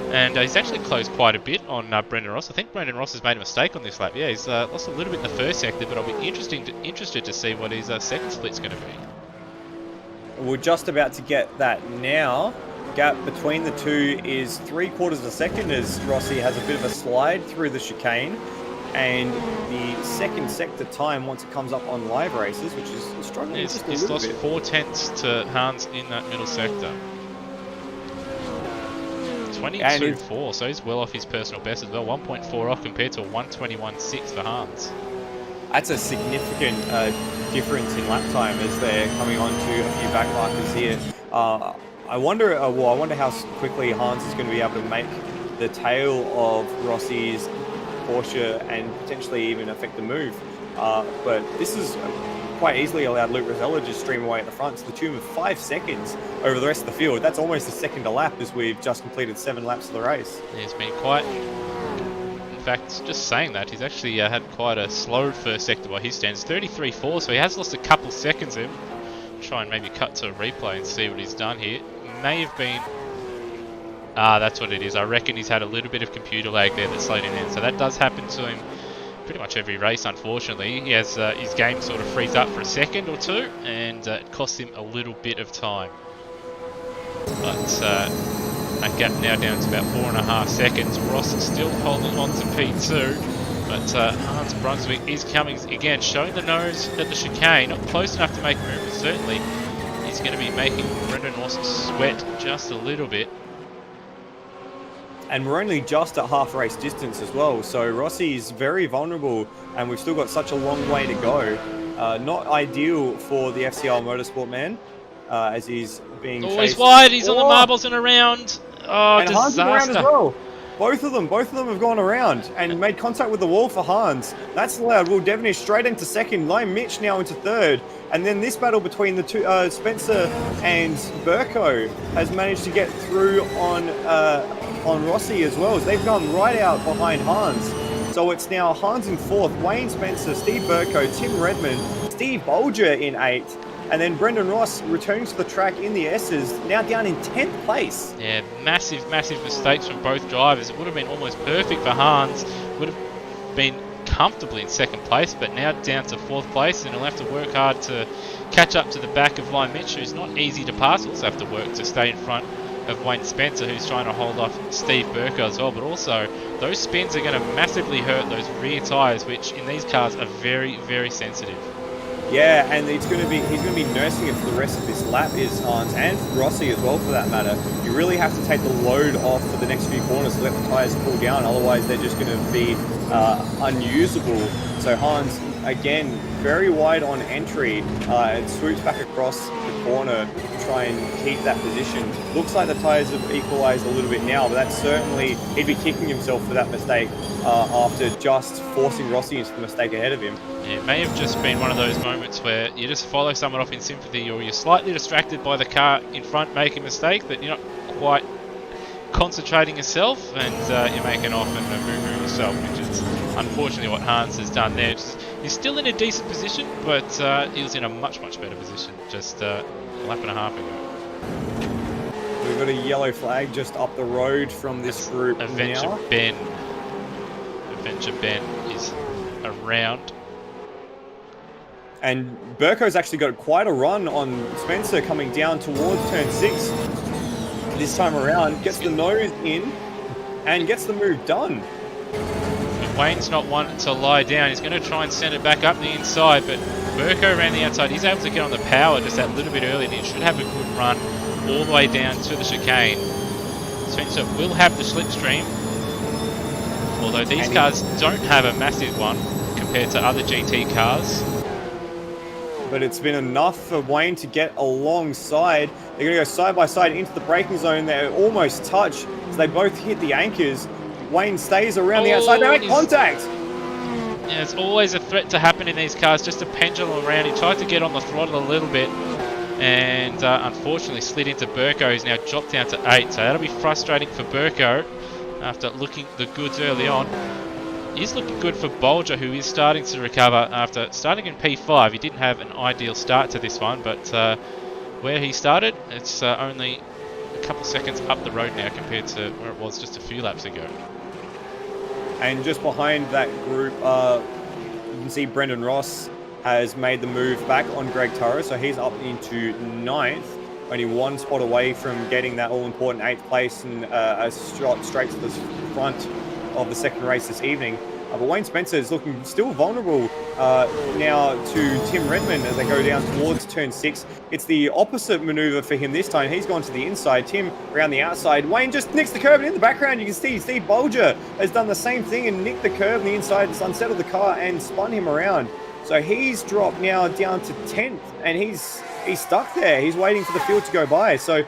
And he's actually closed quite a bit on Brendan Ross. I think Brendan Ross has made a mistake on this lap. Yeah, he's lost a little bit in the first sector, but I'll be interested to see what his second split's going to be.
We're just about to get that now. Gap between the two is 3/4 of a second as Rossi has a bit of a slide through the chicane. And the second sector time, once it comes up on live races, which is struggling just a
he's
little
lost
bit.
4/10 to Hans in that middle sector. 22.4, so he's well off his personal best as well. 1.4 off compared to a 121.6 for Hans.
That's a significant difference in lap time as they're coming on to a few back markers here. I wonder how quickly Hans is going to be able to make the tail of Rossi's Porsche and potentially even affect the move. But this is quite easily allowed Luke Rosella just stream away at the front to the tune of 5 seconds over the rest of the field. That's almost a second a lap as we've just completed 7 laps of the race.
He's been quite... In fact, just saying that, he's actually had quite a slow first sector by his standards. 33.4, so he has lost a couple seconds in. Try and maybe cut to a replay and see what he's done here. May have been... that's what it is. I reckon he's had a little bit of computer lag there that slowed him in. So that does happen to him pretty much every race, unfortunately. He has his game sort of frees up for a second or two, and it costs him a little bit of time. But that gap now down to about 4.5 seconds. Ross is still holding on to P2, but Hans Brunswick is coming again, showing the nose at the chicane. Not close enough to make a move, but certainly he's going to be making Brendan Ross sweat just a little bit.
And we're only just at half race distance as well, so Rossi's very vulnerable and we've still got such a long way to go. Not ideal for the FCR Motorsport man as he's being chased.
He's wide, he's on the marbles and around. Oh,
and Hans is around
disaster.
as well. Both of them have gone around and made contact with the wall for Hans. That's allowed Will Devonish straight into second, Lime Mitch now into third. And then this battle between the two, Spencer and Burko, has managed to get through on Rossi as well. They've gone right out behind Hans. So it's now Hans in fourth, Wayne Spencer, Steve Burko, Tim Redmond, Steve Bolger in eighth, and then Brendan Ross returning to the track in the S's, now down in 10th place.
Yeah, massive mistakes from both drivers. It would have been almost perfect for Hans. Would have been comfortably in second place, but now down to fourth place, and he'll have to work hard to catch up to the back of Lime Mitch, who's not easy to pass. He'll also have to work to stay in front of Wayne Spencer, who's trying to hold off Steve Burko as well. But also, those spins are going to massively hurt those rear tyres, which in these cars are very sensitive.
Yeah, and he's going to be nursing it for the rest of this lap is Hans and Rossi as well for that matter. You really have to take the load off for the next few corners to let the tyres cool down. Otherwise, they're just going to be unusable. So Hans again very wide on entry and swoops back across the corner to try and keep that position. Looks like the tyres have equalised a little bit now, but that's certainly he'd be kicking himself for that mistake after just forcing Rossi into the mistake ahead of him.
Yeah, it may have just been one of those moments where you just follow someone off in sympathy, or you're slightly distracted by the car in front making a mistake, but you're not quite concentrating yourself, and you're making off and moving yourself, which is unfortunately what Hans has done there. He's still in a decent position, but he was in a much better position just a lap and a half ago.
We've got a yellow flag just up the road from this group
Adventure
now.
Adventure Ben is around.
And Burko's actually got quite a run on Spencer coming down towards turn 6. This time around, gets the nose in and gets the move done.
But Wayne's not one to lie down. He's going to try and send it back up the inside, but Burko around the outside. He's able to get on the power just that little bit early, and he should have a good run all the way down to the chicane. Spencer will have the slipstream, although these cars don't have a massive one compared to other GT cars.
But it's been enough for Wayne to get alongside. They're going to go side by side into the braking zone. They almost touch, so they both hit the anchors. Wayne stays around the outside. They make contact.
Yeah, it's always a threat to happen in these cars, just to pendulum around. He tried to get on the throttle a little bit, and unfortunately slid into Burko, who's now dropped down to 8. So that'll be frustrating for Burko after looking the goods early on. He's looking good for Bolger, who is starting to recover after starting in P5. He didn't have an ideal start to this one, but where he started, it's only a couple seconds up the road now compared to where it was just a few laps ago.
And just behind that group, you can see Brendan Ross has made the move back on Greg Turra, so he's up into 9th, only one spot away from getting that all-important 8th place and a shot straight to the front of the second race this evening. But Wayne Spencer is looking still vulnerable now to Tim Redmond as they go down towards turn 6. It's the opposite maneuver for him this time. He's gone to the inside, Tim around the outside. Wayne just nicks the curb, and in the background you can see Steve Bolger has done the same thing and nicked the curb on the inside, unsettled the car and spun him around. So he's dropped now down to 10th, and he's stuck there. He's waiting for the field to go by. So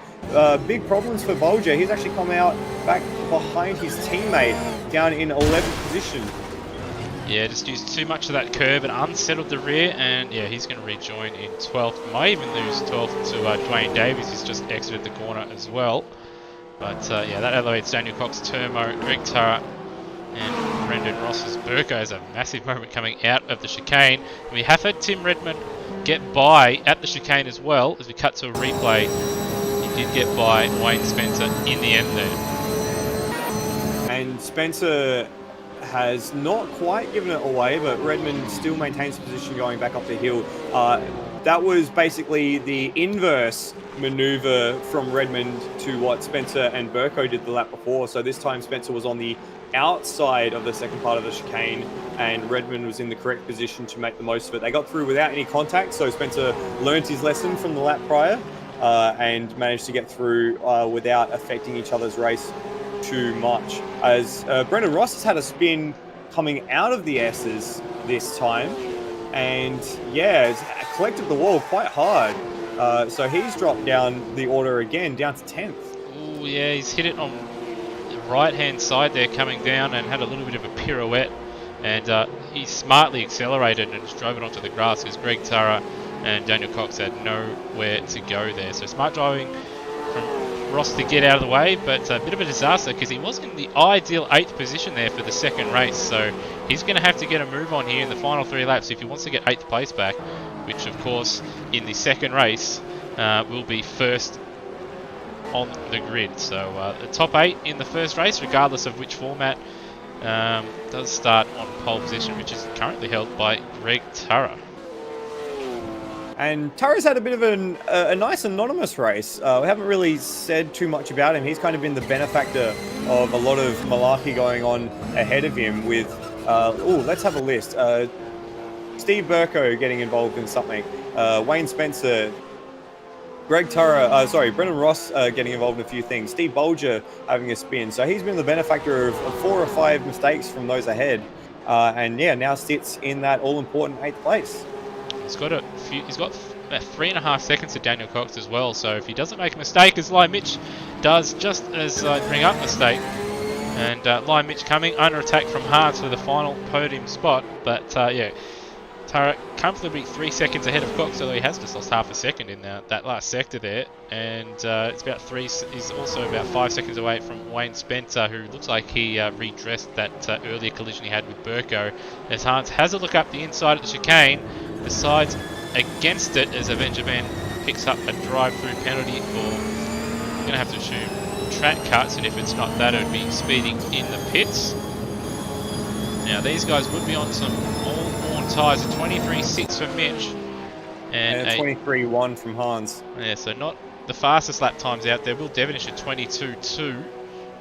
big problems for Bolger. He's actually come out back behind his teammate down in 11th position.
Yeah, just used too much of that curb and unsettled the rear, and yeah, he's going to rejoin in 12th. Might even lose 12th to Dwayne Davies, who's just exited the corner as well. But yeah, that elevates Daniel Cox, Turmo, Greg Turra, and Brendan Ross's Burko has a massive moment coming out of the chicane. We have had Tim Redmond get by at the chicane as well. As we cut to a replay, he did get by Wayne Spencer in the end there.
And Spencer has not quite given it away, but Redmond still maintains position going back up the hill. That was basically the inverse maneuver from Redmond to what Spencer and Burko did the lap before. So this time Spencer was on the outside of the second part of the chicane, and Redmond was in the correct position to make the most of it. They got through without any contact, so Spencer learned his lesson from the lap prior and managed to get through without affecting each other's race too much. As Brendan Ross has had a spin coming out of the S's this time, and yeah, it's collected the wall quite hard. So he's dropped down the order again, down to 10th.
Oh yeah, he's hit it on the right-hand side there coming down and had a little bit of a pirouette, and he smartly accelerated and just drove it onto the grass because Greg Turra and Daniel Cox had nowhere to go there. So smart driving from Ross to get out of the way, but a bit of a disaster because he was in the ideal 8th position there for the second race. So he's going to have to get a move on here in the final 3 laps if he wants to get 8th place back, which of course in the second race will be first on the grid. So the top 8 in the first race, regardless of which format, does start on pole position, which is currently held by Greg Turra.
And Turra's had a bit of a nice anonymous race. We haven't really said too much about him. He's kind of been the benefactor of a lot of malarkey going on ahead of him with... let's have a list. Steve Burko getting involved in something. Wayne Spencer, Brendan Ross getting involved in a few things. Steve Bolger having a spin. So he's been the benefactor of 4 or 5 mistakes from those ahead. And yeah, now sits in that all-important 8th place.
He's got about 3.5 seconds to Daniel Cox as well. So if he doesn't make a mistake, as Lion Mitch does, just as bring up mistake. And Lion Mitch coming under attack from Hans for the final podium spot. But yeah, Tara comfortably 3 seconds ahead of Cox, although he has just lost half a second in that last sector there. And it's about he's also about 5 seconds away from Wayne Spencer, who looks like he redressed that earlier collision he had with Burko. As Hans has a look up the inside of the chicane, decides against it as Benjamin picks up a drive-through penalty for, I'm going to have to assume, track cuts, and if it's not that, it would be speeding in the pits. Now these guys would be on some all-worn tyres, a 23.6 for Mitch and a
23.1 from Hans.
Yeah, so not the fastest lap times out there. Will Devonish at 22.2.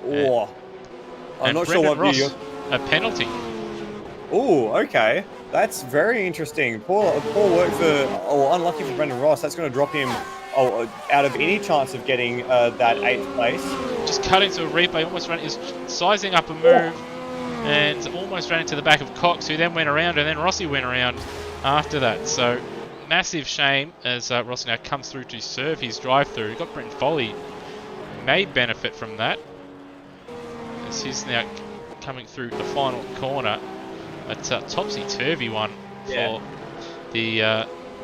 Oh, I'm not
Brendan
sure what
Ross,
you're...
a penalty.
Oh, okay. That's very interesting. Poor work unlucky for Brendan Ross. That's going to drop him out of any chance of getting that 8th place.
Just cut into a replay, almost ran, is sizing up a move, and almost ran into the back of Cox, who then went around, and then Rossi went around after that. So massive shame as Rossi now comes through to serve his drive-through. Got Brenton Foley, may benefit from that, as he's now coming through the final corner. It's a topsy-turvy one for the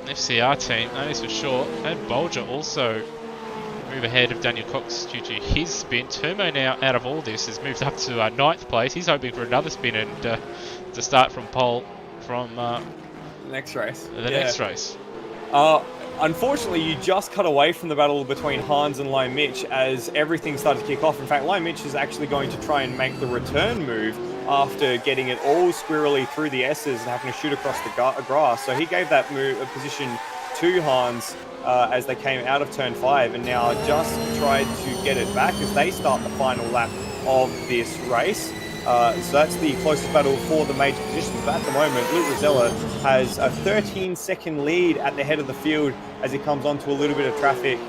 FCR team, that is for sure. And Bolger also move ahead of Daniel Cox due to his spin. Turmo now out of all this has moved up to 9th place. He's hoping for another spin and to start from pole from
next race.
Next race.
Unfortunately, you just cut away from the battle between Hans and Lion Mitch as everything started to kick off. In fact, Lion Mitch is actually going to try and make the return move after getting it all squirrely through the S's and having to shoot across the grass. So he gave that position to Hans as they came out of turn 5, and now just tried to get it back as they start the final lap of this race. So that's the closest battle for the major positions. But at the moment, Luke Rosella has a 13-second lead at the head of the field as he comes onto a little bit of traffic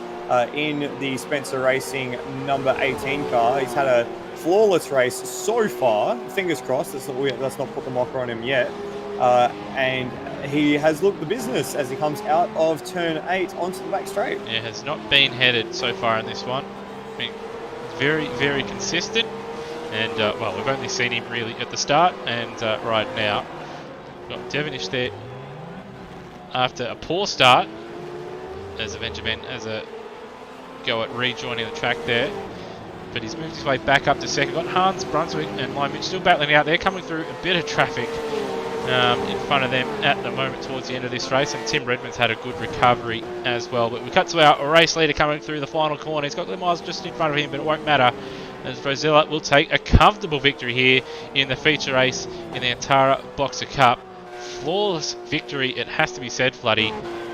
in the Spencer Racing number 18 car. He's had a flawless race so far. Fingers crossed. Let's not put the mocker on him yet. And he has looked the business as he comes out of turn 8 onto the back straight.
Yeah, has not been headed so far in this one. Been very, very consistent. And, well, we've only seen him really at the start and right now. Got Devonish there after a poor start as Benjamin has a go at rejoining the track there. But he's moved his way back up to second. Got Hans Brunswick and Lion Mitch still battling out there, coming through a bit of traffic in front of them at the moment towards the end of this race. And Tim Redmond's had a good recovery as well. But we cut to our race leader coming through the final corner. He's got the miles just in front of him, but it won't matter, as Rosella will take a comfortable victory here in the feature race in the Antara Boxer Cup. Flawless victory, it has to be said, Floody.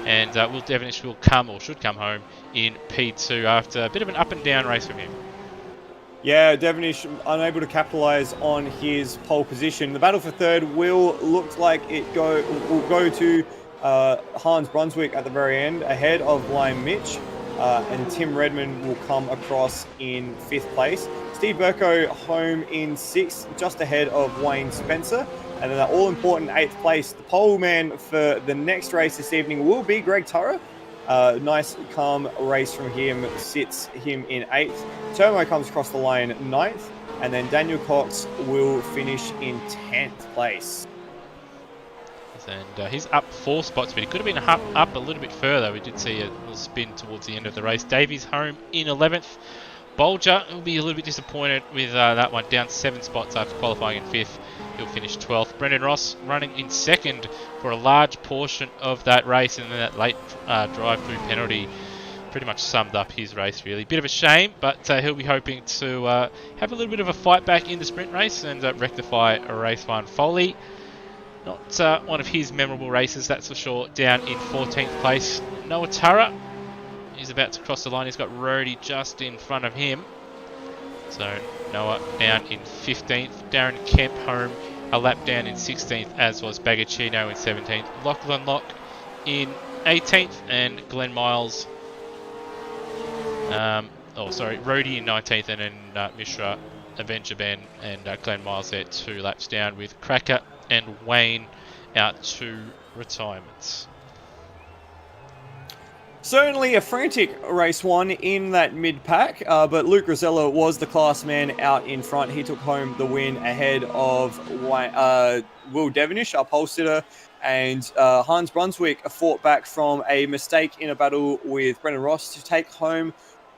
And Will Devonish will should come home in P2 after a bit of an up and down race from him.
Yeah, Devonish unable to capitalise on his pole position. The battle for third will look like will go to Hans Brunswick at the very end, ahead of Lion Mitch. And Tim Redmond will come across in 5th place. Steve Burko home in 6th, just ahead of Wayne Spencer. And then that all-important 8th place. The pole man for the next race this evening will be Greg Turra. Nice, calm race from him, sits him in 8th. Turmo comes across the line 9th. And then Daniel Cox will finish in 10th place.
And he's up 4 spots, but he could have been up a little bit further. We did see a little spin towards the end of the race. Davies home in 11th. Bolger will be a little bit disappointed with that one, down 7 spots after qualifying in 5th. He'll finish 12th. Brendan Ross running in 2nd for a large portion of that race, and then that late drive-through penalty pretty much summed up his race, really. Bit of a shame, but he'll be hoping to have a little bit of a fight back in the sprint race and rectify a race 1. Foley, not one of his memorable races, that's for sure, down in 14th place. Noah Turra is about to cross the line. He's got Rody just in front of him. So Noah down in 15th. Darren Kemp home a lap down in 16th, as was Bagacino in 17th. Lachlan Lock in 18th, and Glenn Miles, Rhodey in 19th, and then Mishra, Avenger Ben, and Glenn Miles there 2 laps down, with Cracker and Wayne out to retirements.
Certainly a frantic race one in that mid-pack, but Luke Rosella was the class man out in front. He took home the win ahead of Will Devonish, our pole sitter, and Hans Brunswick fought back from a mistake in a battle with Brendan Ross to take home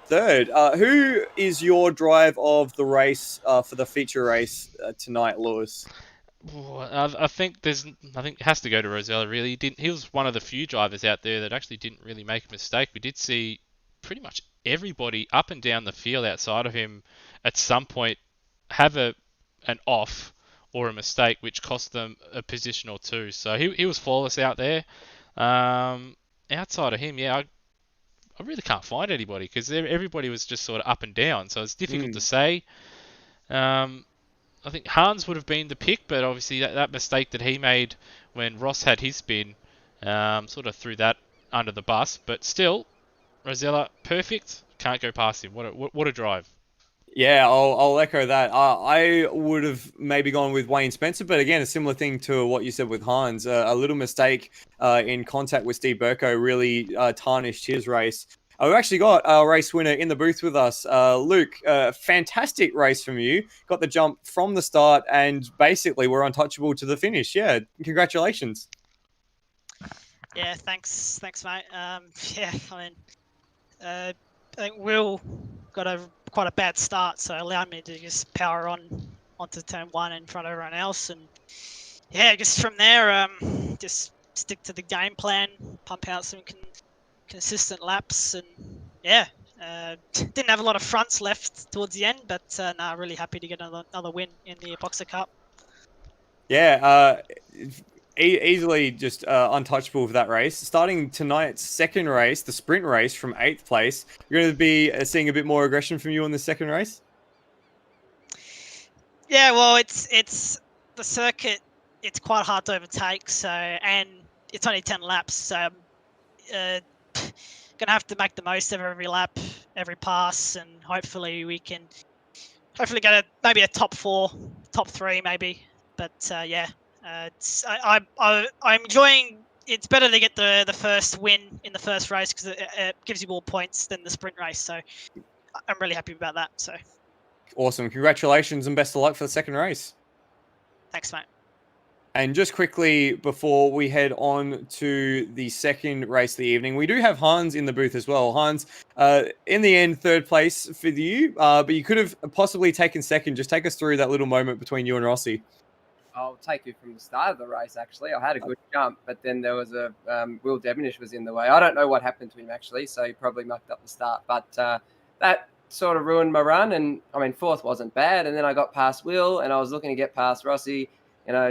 third. Who is your drive of the race for the feature race tonight, Lewis?
I think it has to go to Rosella. Really, he was one of the few drivers out there that actually didn't really make a mistake. We did see pretty much everybody up and down the field outside of him at some point have an off or a mistake which cost them a position or two. So he was flawless out there. Outside of him, I really can't find anybody, because everybody was just sort of up and down. So it's difficult to say. I think Hans would have been the pick, but obviously that mistake that he made when Ross had his spin sort of threw that under the bus. But still, Rosella, perfect. Can't go past him. What a drive.
Yeah, I'll echo that. I would have maybe gone with Wayne Spencer, but again, a similar thing to what you said with Hans. A little mistake in contact with Steve Burko really tarnished his race. We've actually got our race winner in the booth with us. Luke, fantastic race from you. Got the jump from the start and basically were untouchable to the finish. Yeah, congratulations.
Yeah, thanks, mate. I think Will got quite a bad start, so it allowed me to just power onto turn 1 in front of everyone else. And yeah, just from there, just stick to the game plan, pump out some consistent laps, and yeah, didn't have a lot of fronts left towards the end, but really happy to get another win in the Boxer Cup.
Yeah, easily just untouchable for that race. Starting tonight's second race, the sprint race from 8th place, you're going to be seeing a bit more aggression from you in the second race?
Yeah, well, it's the circuit. It's quite hard to overtake, and it's only 10 laps, so gonna have to make the most of every lap, every pass, and hopefully we can get maybe a top 4, top 3 maybe. But I'm enjoying. It's better to get the first win in the first race, because it gives you more points than the sprint race. So I'm really happy about that. So
awesome, congratulations and best of luck for the second race.
Thanks, mate.
And just quickly before we head on to the second race of the evening, we do have Hans in the booth as well. Hans, in the end, third place for you, but you could have possibly taken second. Just take us through that little moment between you and Rossi.
I'll take you from the start of the race, actually. I had a good jump, but then there was Will Devonish was in the way. I don't know what happened to him, actually, so he probably mucked up the start. But that sort of ruined my run, and, I mean, fourth wasn't bad. And then I got past Will, and I was looking to get past Rossi.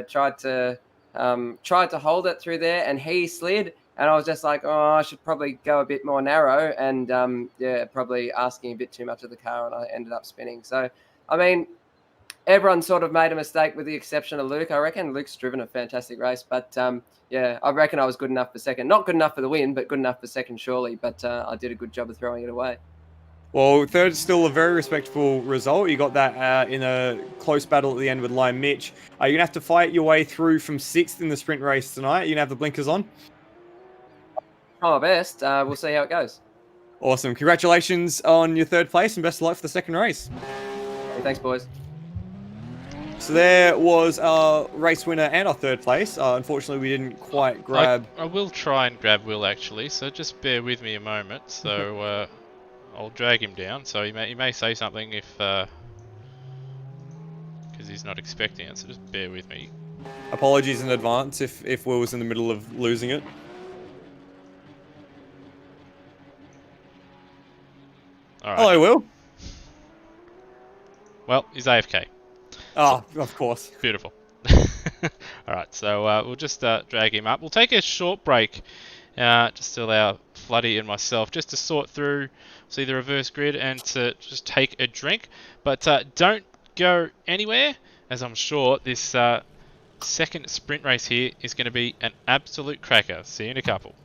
Tried to hold it through there, and he slid, and I was just like, I should probably go a bit more narrow, and probably asking a bit too much of the car, and I ended up spinning. So, I mean, everyone sort of made a mistake with the exception of Luke. I reckon Luke's driven a fantastic race, but I reckon I was good enough for second. Not good enough for the win, but good enough for second, surely. But I did a good job of throwing it away.
Well, third is still a very respectable result. You got that in a close battle at the end with Lime Mitch. You're going to have to fight your way through from 6th in the sprint race tonight. You're going to have the blinkers on.
Try my best. We'll see how it goes.
Awesome. Congratulations on your third place and best of luck for the second race.
Hey, thanks, boys.
So there was our race winner and our third place. Unfortunately, we didn't quite grab...
I will try and grab Will, actually, so just bear with me a moment. So... I'll drag him down, so he may say something if because he's not expecting it. So just bear with me.
Apologies in advance if Will was in the middle of losing it.
All right.
Hello, Will.
Well, he's AFK.
Oh, of course.
Beautiful. All right, so we'll just drag him up. We'll take a short break, just to allow Floody and myself just to sort through, see the reverse grid, and to just take a drink. But don't go anywhere, as I'm sure this second sprint race here is going to be an absolute cracker. See you in a couple.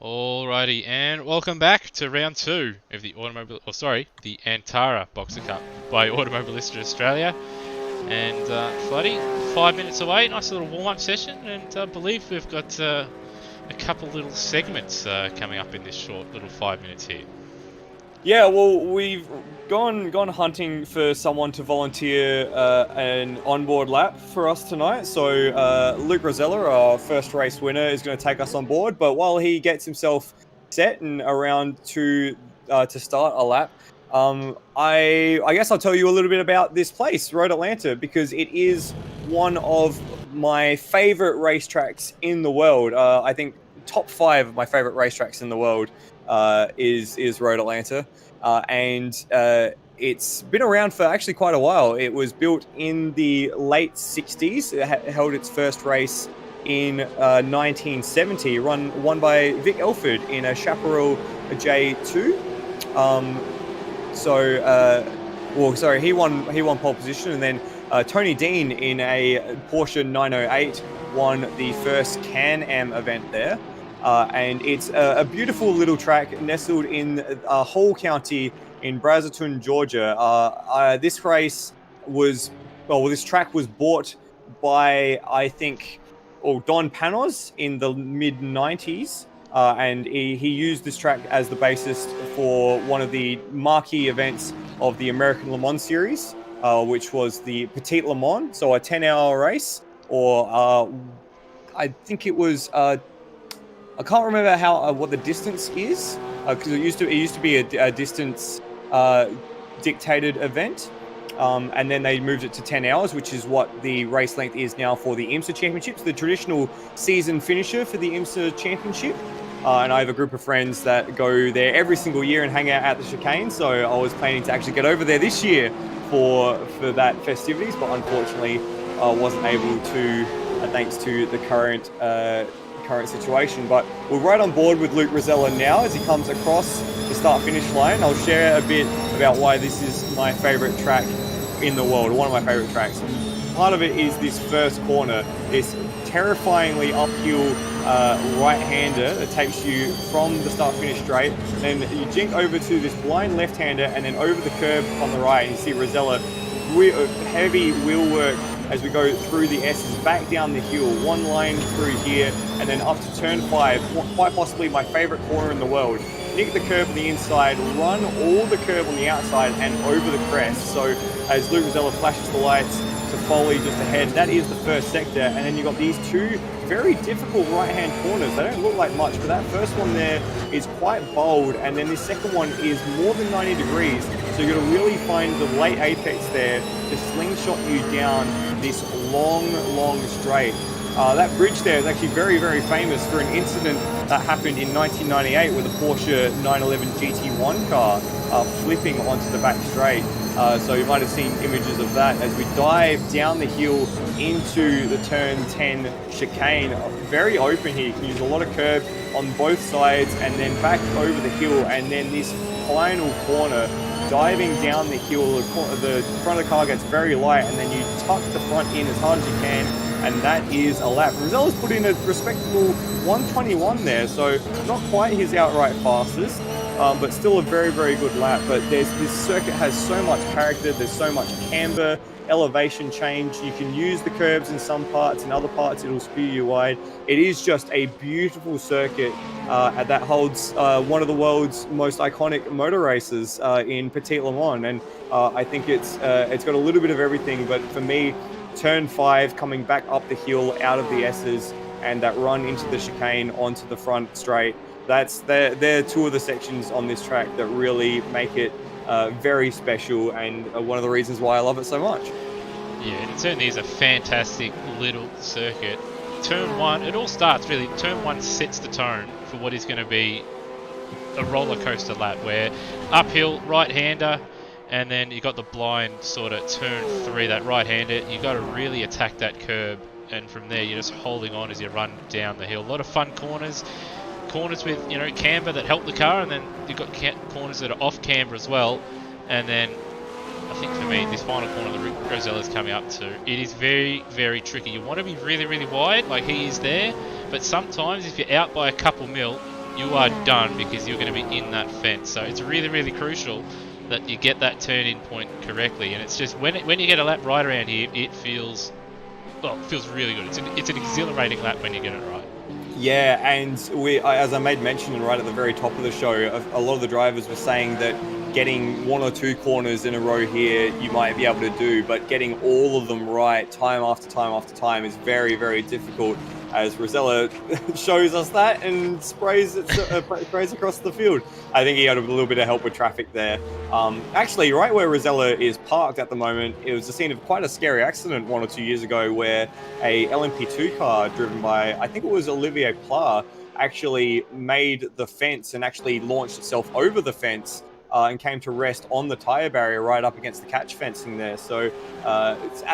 Alrighty, and welcome back to round 2 of the the Antara Boxer Cup by Automobilista Australia. And Floody, 5 minutes away, nice little warm-up session, and I believe we've got a couple little segments coming up in this short little 5 minutes here.
Yeah, well, we've gone hunting for someone to volunteer an onboard lap for us tonight. So Luke Rosella, our first race winner, is going to take us on board. But while he gets himself set and around to start a lap, I guess I'll tell you a little bit about this place, Road Atlanta, because it is one of my favorite racetracks in the world. I think top 5 of my favorite racetracks in the world is Road Atlanta, and it's been around for actually quite a while. It was built in the late 60s. It held its first race in 1970, won by Vic Elford in a Chaparral J2. He won pole position, and then Tony Dean in a Porsche 908 won the first Can-Am event there. And it's a beautiful little track nestled in Hall County in Brazelton, Georgia. This track was bought by, I think, Don Panos in the mid-90s. and he used this track as the basis for one of the marquee events of the American Le Mans series, which was the Petite Le Mans, so a 10-hour race, or I think it was. I can't remember how what the distance is, because it used to be a distance dictated event. And then they moved it to 10 hours, which is what the race length is now for the IMSA Championships, the traditional season finisher for the IMSA Championship. And I have a group of friends that go there every single year and hang out at the chicane. So I was planning to actually get over there this year for that festivities, but unfortunately I wasn't able to, thanks to the current situation. But we're right on board with Luke Rosella now as he comes across the start-finish line. I'll share a bit about why this is my favorite track in the world, one of my favorite tracks. And part of it is this first corner, this terrifyingly uphill right-hander that takes you from the start-finish straight. Then you jink over to this blind left-hander and then over the curb on the right. And you see Rosella, heavy wheel work as we go through the S's, back down the hill, one line through here, and then up to turn 5, quite possibly my favorite corner in the world. Nick the curb on the inside, run all the curb on the outside and over the crest. So as Luke Rosella flashes the lights to Foley just ahead, that is the first sector. And then you've got these two very difficult right-hand corners. They don't look like much, but that first one there is quite bold. And then this second one is more than 90 degrees. So you're going to really find the late apex there to slingshot you down this long straight. That bridge there is actually very, very famous for an incident that happened in 1998 with a Porsche 911 GT1 car flipping onto the back straight. So you might have seen images of that as we dive down the hill into the turn 10 chicane. Very open here. You can use a lot of curb on both sides and then back over the hill, and then this final corner, diving down the hill, the front of the car gets very light, and then you tuck the front in as hard as you can, and that is a lap. Rosella's put in a respectable 121 there, so not quite his outright fastest, but still a very, very good lap. But this circuit has so much character, there's so much camber, elevation change. You can use the curbs in some parts, in other parts it'll spew you wide. It is just a beautiful circuit that holds one of the world's most iconic motor races in Petite Le Mans, and I think it's got a little bit of everything. But for me, turn 5 coming back up the hill out of the S's and that run into the chicane onto the front straight, they're two of the sections on this track that really make it very special, and one of the reasons why I love it so much.
Yeah, it certainly is a fantastic little circuit. Turn 1, it all starts really, turn 1 sets the tone for what is going to be a roller coaster lap, where uphill, right-hander, and then you got the blind sort of turn 3, that right-hander, you got to really attack that curb, and from there you're just holding on as you run down the hill. A lot of fun corners with, you know, camber that help the car, and then you've got corners that are off camber as well. And then I think for me, this final corner that Rosella's coming up to, it is very, very tricky. You want to be really, really wide, like he is there, but sometimes if you're out by a couple mil, you are done because you're going to be in that fence. So it's really, really crucial that you get that turn-in point correctly. And it's just when you get a lap right around here, it feels really good. It's an exhilarating lap when you get it right.
Yeah, and as I made mention right at the very top of the show, a lot of the drivers were saying that getting 1 or 2 corners in a row here you might be able to do, but getting all of them right time after time after time is very, very difficult, as Rosella shows us that and sprays across the field. I think he had a little bit of help with traffic there. Actually, right where Rosella is parked at the moment, it was the scene of quite a scary accident 1 or 2 years ago where a LMP2 car driven by, I think it was Olivier Pla, actually made the fence and actually launched itself over the fence and came to rest on the tire barrier right up against the catch fencing there. So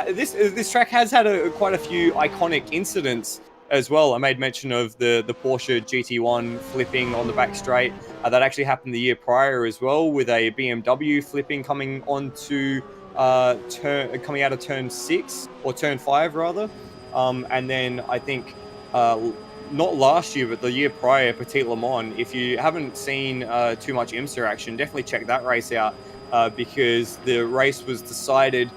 this track has had quite a few iconic incidents as well. I made mention of the Porsche GT1 flipping on the back straight. That actually happened the year prior as well, with a BMW flipping coming onto coming out of turn 6 or turn 5 rather. And then I think not last year, but the year prior, Petite Le Mans. If you haven't seen too much IMSA action, definitely check that race out because the race was decided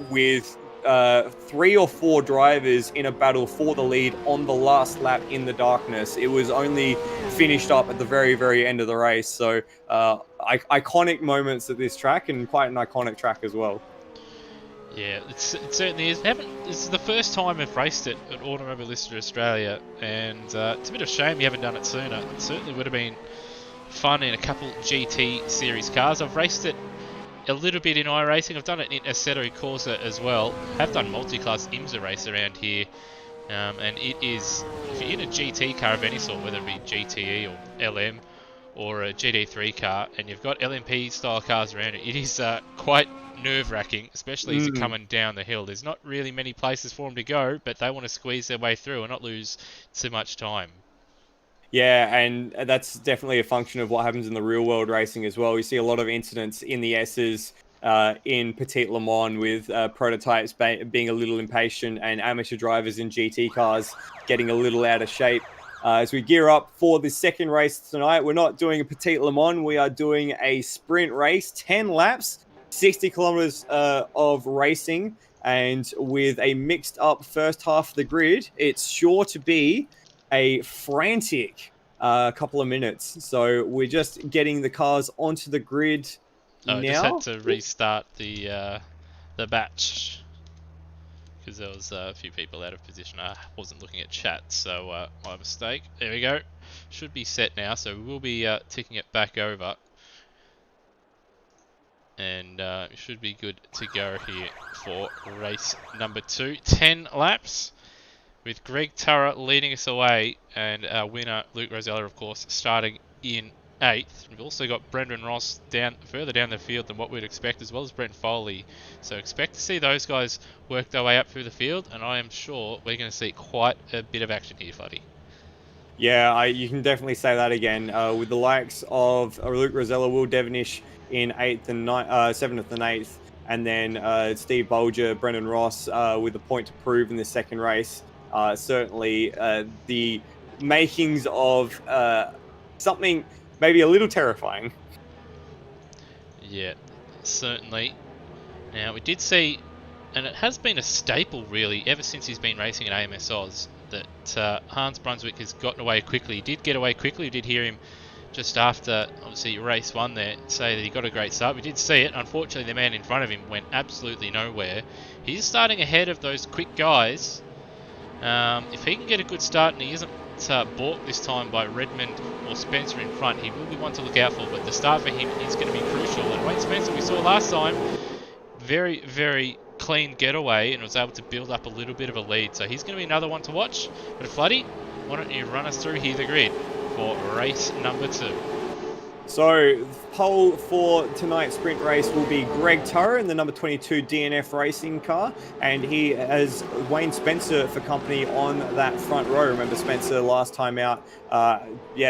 with 3 or 4 drivers in a battle for the lead on the last lap in the darkness. It was only finished up at the very, very end of the race. So iconic moments at this track, and quite an iconic track as well.
Yeah, it certainly is. This is the first time I've raced it at Automobilista Australia, and it's a bit of a shame you haven't done it sooner. It certainly would have been fun in a couple GT series cars. I've raced it a little bit in iRacing. I've done it in Assetto Corsa as well. Have done multi-class IMSA race around here, and it is, if you're in a GT car of any sort, whether it be GTE or LM or a GT3 car, and you've got LMP style cars around it, it is quite nerve-wracking, especially as you're coming down the hill. There's not really many places for them to go, but they want to squeeze their way through and not lose too much time.
Yeah, and that's definitely a function of what happens in the real world racing as well. We see a lot of incidents in the S's in Petit Le Mans with prototypes being a little impatient and amateur drivers in GT cars getting a little out of shape. As we gear up for the second race tonight, we're not doing a Petit Le Mans, we are doing a sprint race, 10 laps, 60 kilometers of racing, and with a mixed up first half of the grid, it's sure to be a frantic couple of minutes. So we're just getting the cars onto the grid now.
I just had to restart the batch because there was a few people out of position. I wasn't looking at chat, so my mistake. There we go. Should be set now, so we'll be ticking it back over. And should be good to go here for race number 2. 10 laps with Greg Turra leading us away, and our winner Luke Rosella, of course, starting in 8th. We've also got Brendan Ross further down the field than what we'd expect, as well as Brent Foley. So expect to see those guys work their way up through the field, and I am sure we're going to see quite a bit of action here, Floody.
Yeah, you can definitely say that again. With the likes of Luke Rosella, Will Devonish in 8th and 7th and 8th, and then Steve Bolger, Brendan Ross with a point to prove in the second race. Certainly the makings of something maybe a little terrifying.
Yeah, certainly. Now, we did see, and it has been a staple really ever since he's been racing at AMSOZ, that Hans Brunswick has gotten away quickly. He did get away quickly. We did hear him just after, obviously, race 1 there, say that he got a great start. We did see it. Unfortunately, the man in front of him went absolutely nowhere. He's starting ahead of those quick guys. If he can get a good start and he isn't balked this time by Redmond or Spencer in front, he will be one to look out for, but the start for him is going to be crucial. And Wayne Spencer, we saw last time, very, very clean getaway and was able to build up a little bit of a lead. So he's going to be another one to watch. But Floody, why don't you run us through here the grid for race number 2?
So, pole for tonight's sprint race will be Greg Turra in the number 22 DNF racing car, and he has Wayne Spencer for company on that front row. Remember, Spencer last time out,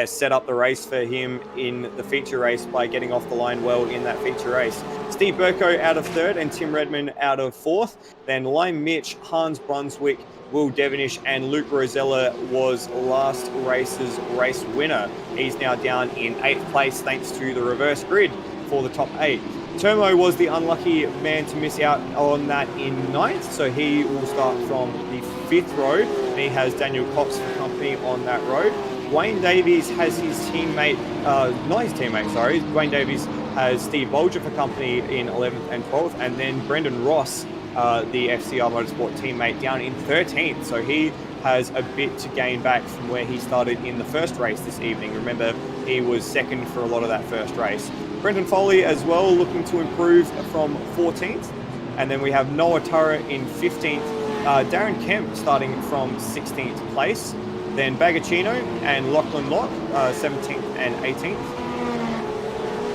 set up the race for him in the feature race by getting off the line well in that feature race. Steve Burko out of 3rd and Tim Redmond out of 4th. Then Lime Mitch, Hans Brunswick, Will Devonish, and Luke Rosella was last race's race winner. He's now down in 8th place thanks to the reverse grid for the top 8. Termo was the unlucky man to miss out on that in 9th, so he will start from the 5th row. And he has Daniel Cox for company on that row. Wayne Davies has his teammate, Wayne Davies has Steve Bolger for company in 11th and 12th, and then Brendan Ross, the FCR Motorsport teammate, down in 13th. So he has a bit to gain back from where he started in the first race this evening. Remember, he was second for a lot of that first race. Brendan Foley as well, looking to improve from 14th. And then we have Noah Turra in 15th. Darren Kemp starting from 16th place. Then Bagacino and Lachlan Locke, 17th and 18th.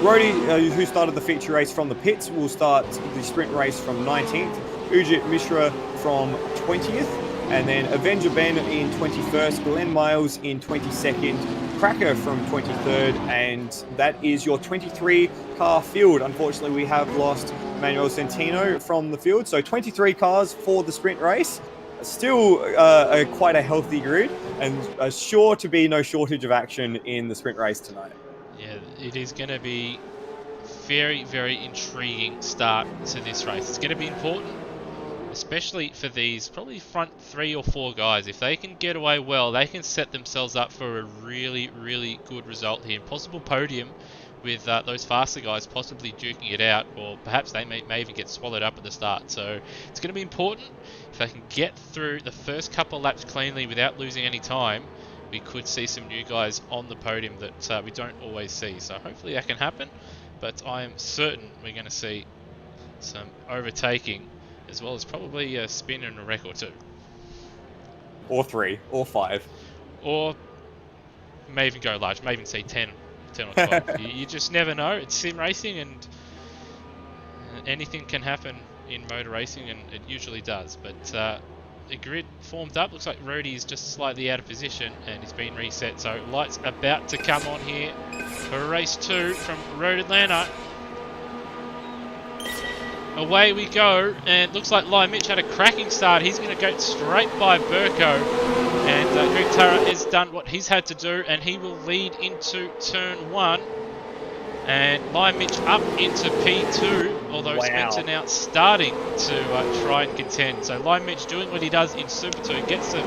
Rody, who started the feature race from the pits, will start the sprint race from 19th. Ujit Mishra from 20th. And then Avenger Ben in 21st. Glenn Miles in 22nd. Cracker from 23rd. And that is your 23 car field. Unfortunately, we have lost Manuel Centino from the field. So 23 cars for the sprint race. Still quite a healthy grid, and sure to be no shortage of action in the sprint race tonight.
Yeah, it is going to be very, very intriguing start to this race. It's going to be important especially for these probably front 3 or 4 guys. If they can get away well, they can set themselves up for a really, really good result here. Possible podium with those faster guys possibly duking it out, or perhaps they may even get swallowed up at the start. So it's going to be important. If they can get through the first couple of laps cleanly without losing any time, we could see some new guys on the podium that we don't always see. So hopefully that can happen, but I am certain we're going to see some overtaking, as well as probably a spin and a wreck or 2.
Or 3, or 5.
Or may even go large, may even see 10 or 12. You just never know. It's sim racing, and anything can happen in motor racing, and it usually does. But the grid formed up. Looks like Rody is just slightly out of position, and he's been reset. So lights about to come on here for race 2 from Road Atlanta. Away we go, and looks like Lion Mitch had a cracking start. He's going to go straight by Burko, and Greg Tara has done what he's had to do, and he will lead into turn 1. And Lion Mitch up into P2, although Spencer now starting to try and contend. So Lion Mitch doing what he does in Super 2, gets a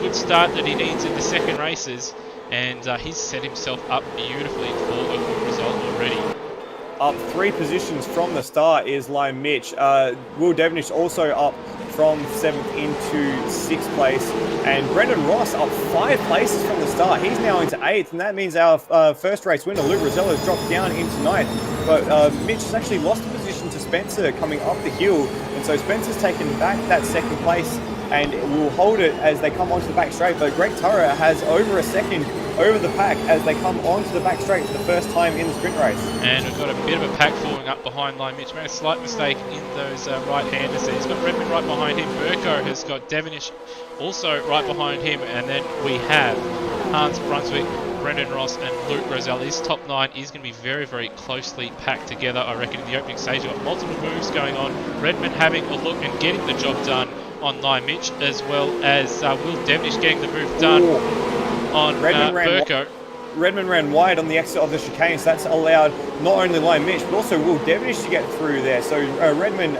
good start that he needs in the second races, and he's set himself up beautifully for a good result already.
Up 3 positions from the start is Lion Mitch. Will Devenish also up from 7th into 6th place. And Brendan Ross up 5 places from the start. He's now into 8th, and that means our first race winner, Luke Rosella, has dropped down into 9th. But Mitch has actually lost a position to Spencer coming up the hill. And so Spencer's taken back that 2nd place and will hold it as they come onto the back straight. But Greg Tara has over a second over the pack as they come onto the back straight for the first time in the sprint race.
And we've got a bit of a pack forming up behind Lion Mitch. Made a slight mistake in those right-handers there. He's got Redmond right behind him. Burko has got Devenish also right behind him. And then we have Hans Brunswick, Brendan Ross and Luke Rosell. His top 9 is going to be very, very closely packed together. I reckon in the opening stage we've got multiple moves going on. Redmond having a look and getting the job done on Lion Mitch, as well as Will Devenish getting the move done on Burko.
Redmond ran wide on the exit of the chicane, so that's allowed not only Lion Mitch, but also Will Devenish to get through there. So Redmond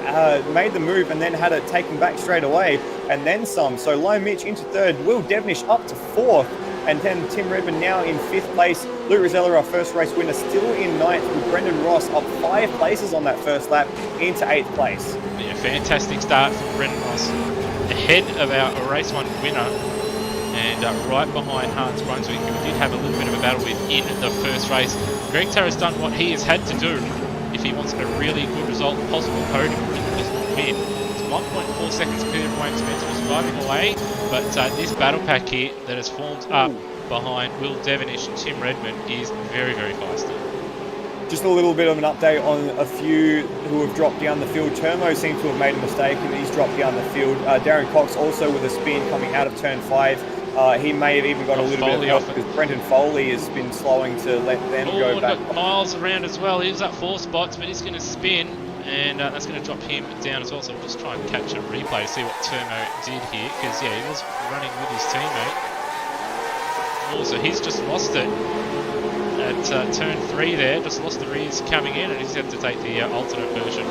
made the move and then had it taken back straight away, and then some. So Lion Mitch into 3rd, Will Devenish up to 4th, and then Tim Redmond now in 5th place. Luke Rosella, our first race winner, still in 9th, with Brendan Ross up 5 places on that first lap into 8th place.
Yeah, fantastic start from Brendan Ross, ahead of our race 1 winner, and right behind Hans Brunswick, who we did have a little bit of a battle with in the first race. Greg Tara has done what he has had to do if he wants a really good result, possible podium, just win. It's 1.4 seconds clear of Wayne Spencer, was driving away, but this battle pack here that has formed up behind Will Devenish and Tim Redmond is very, very feisty.
Just a little bit of an update on a few who have dropped down the field. Termo seems to have made a mistake and he's dropped down the field. Darren Cox also with a spin coming out of turn 5. He may have even got a little bit of help because Brenton Foley has been slowing to let them go back.
Got Miles around as well. He's up 4 spots, but he's going to spin, and that's going to drop him down as well. So we'll just try and catch a replay to see what Termo did here, because yeah, he was running with his teammate. Also, he's just lost it at turn 3 there. Just lost the rears coming in, and he's had to take the alternate version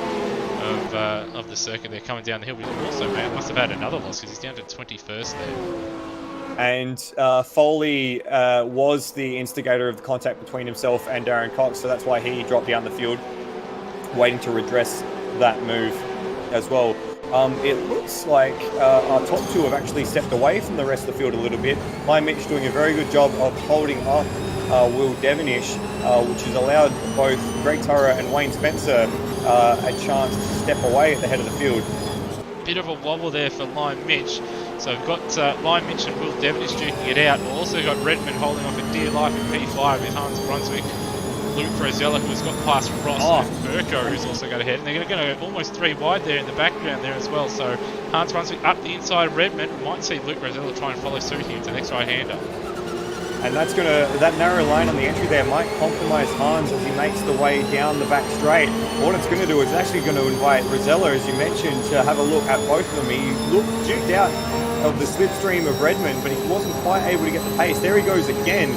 of the circuit there coming down the hill. But he also must have had another loss because he's down to 21st there.
And Foley was the instigator of the contact between himself and Darren Cox, so that's why he dropped down the field, waiting to redress that move as well. It looks like our top 2 have actually stepped away from the rest of the field a little bit. Lion Mitch doing a very good job of holding up Will Devenish, which has allowed both Greg Tara and Wayne Spencer a chance to step away at the head of the field.
Bit of a wobble there for Lion Mitch. So we've got Lion Mitch and Will Devenish duking it out. We've also got Redmond holding off a dear life in P5 with Hans Brunswick, Luke Rosella, who's got past Ross, and Burko, who's also got ahead. And they're going to go almost 3 wide there in the background there as well. So Hans Brunswick up the inside of Redmond. We might see Luke Rosella try and follow suit here to the next right-hander.
And that narrow lane on the entry there might compromise Hans as he makes the way down the back straight. What it's going to do is actually going to invite Rosella, as you mentioned, to have a look at both of them. He looked duped out of the slipstream of Redmond, but he wasn't quite able to get the pace. There he goes again,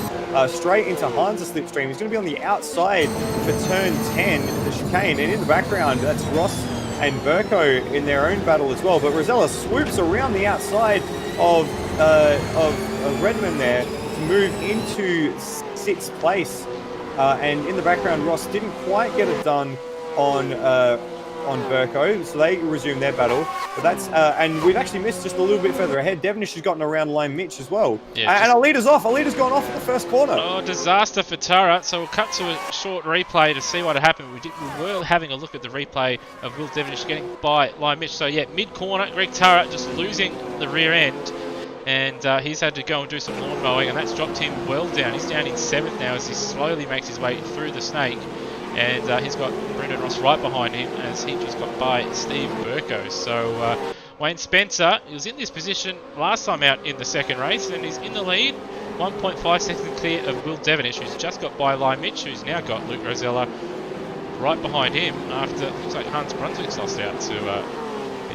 straight into Hans' slipstream. He's going to be on the outside for turn 10, the chicane, and in the background, that's Ross and Burko in their own battle as well. But Rosella swoops around the outside of Redmond there to move into 6th place. And in the background, Ross didn't quite get it done on Burko, so they resume their battle. But that's and we've actually missed just a little bit further ahead. Devonish has gotten around line Mitch as well.
Yeah,
and Alita's off. Alita's gone off at the first corner.
Oh, disaster for Tara. So we'll cut to a short replay to see what happened. We were having a look at the replay of Will Devonish getting by line Mitch. So yeah, mid corner, Greg Tara just losing the rear end. And he's had to go and do some lawn mowing, and that's dropped him well down. He's down in 7th now as he slowly makes his way through the snake. And he's got Brendan Ross right behind him as he just got by Steve Burko. So Wayne Spencer, he was in this position last time out in the second race, and he's in the lead. 1.5 seconds clear of Will Devonish, who's just got by Lai Mitch, who's now got Luke Rosella right behind him after, looks like Hans Brunswick's lost out to the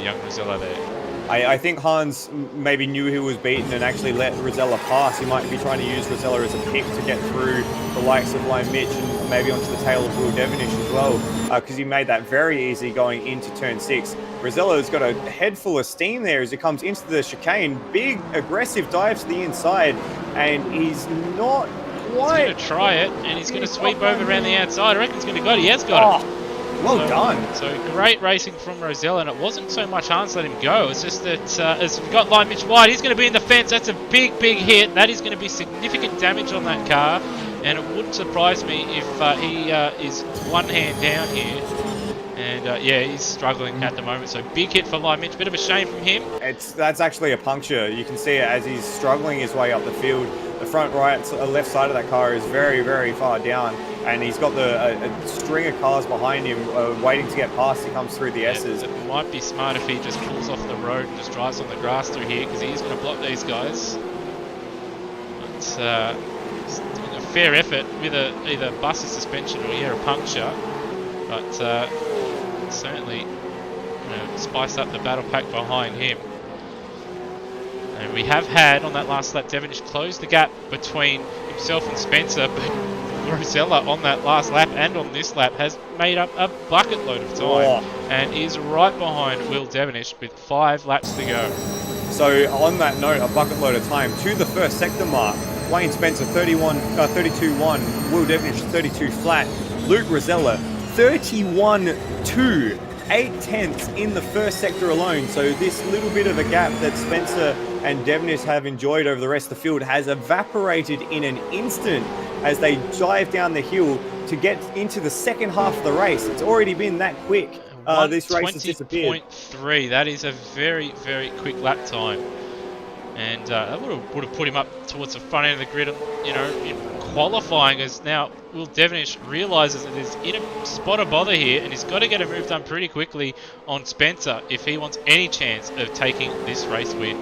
young Rosella there.
I think Hans maybe knew he was beaten and actually let Rosella pass. He might be trying to use Rosella as a pick to get through the likes of Lime Mitch and maybe onto the tail of Will Devonish as well, because he made that very easy going into turn 6. Rosella's got a head full of steam there as he comes into the chicane. Big, aggressive dive to the inside, and he's not quite...
He's going to try it, and he's going to sweep over around the outside. I reckon he's going to got it. He has got it.
Well done.
So great racing from Rosella, and it wasn't so much Hans let him go. It's just that as we've got Light Mitch wide, he's going to be in the fence. That's a big, big hit. That is going to be significant damage on that car, and it wouldn't surprise me if he is one hand down here. And yeah, he's struggling at the moment. So big hit for Light Mitch. Bit of a shame from him.
That's actually a puncture. You can see it as he's struggling his way up the field. The front left side of that car is very, very far down, and he's got a string of cars behind him waiting to get past. He comes through the S's.
It might be smart if he just pulls off the road and just drives on the grass through here, because he's going to block these guys. It's doing a fair effort with either busted suspension or a puncture, but certainly spiced up the battle pack behind him. And we have had, on that last lap, Devonish close the gap between himself and Spencer, but Rosella on that last lap and on this lap has made up a bucket load of time and is right behind Will Devonish with 5 laps to go.
So on that note, a bucket load of time to the first sector mark. Wayne Spencer 32.1, Will Devonish 32 flat, Luke Rosella 31.2. 8 tenths in the first sector alone. So this little bit of a gap that Spencer and Devonish have enjoyed over the rest of the field has evaporated in an instant as they dive down the hill to get into the second half of the race. It's already been that quick. This race has disappeared.
20.3. That is a very, very quick lap time. And that would have put him up towards the front end of the grid, in qualifying, as now Will Devonish realises that there's in a spot of bother here, and he's got to get a move done pretty quickly on Spencer if he wants any chance of taking this race win.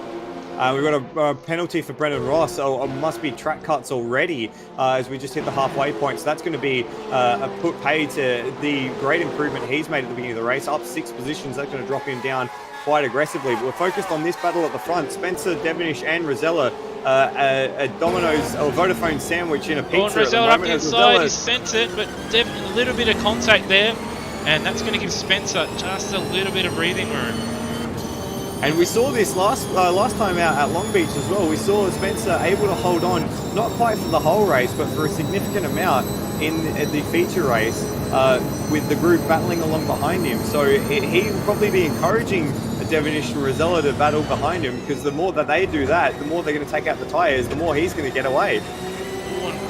We've got a penalty for Brendan Ross, so it must be track cuts already as we just hit the halfway point. So that's going to be a put paid to the great improvement he's made at the beginning of the race, up 6 positions. That's going to drop him down quite aggressively. But we're focused on this battle at the front. Spencer, Devonish and Rosella, a Domino's or Vodafone sandwich in a pizza.
Rosella up the inside, he sent it, but a little bit of contact there, and that's going to give Spencer just a little bit of breathing room.
And we saw this last time out at Long Beach as well. We saw Spencer able to hold on, not quite for the whole race, but for a significant amount in the feature race with the group battling along behind him. So he will probably be encouraging Devonish and Rosella to battle behind him, because the more that they do that, the more they're going to take out the tyres, the more he's going to get away.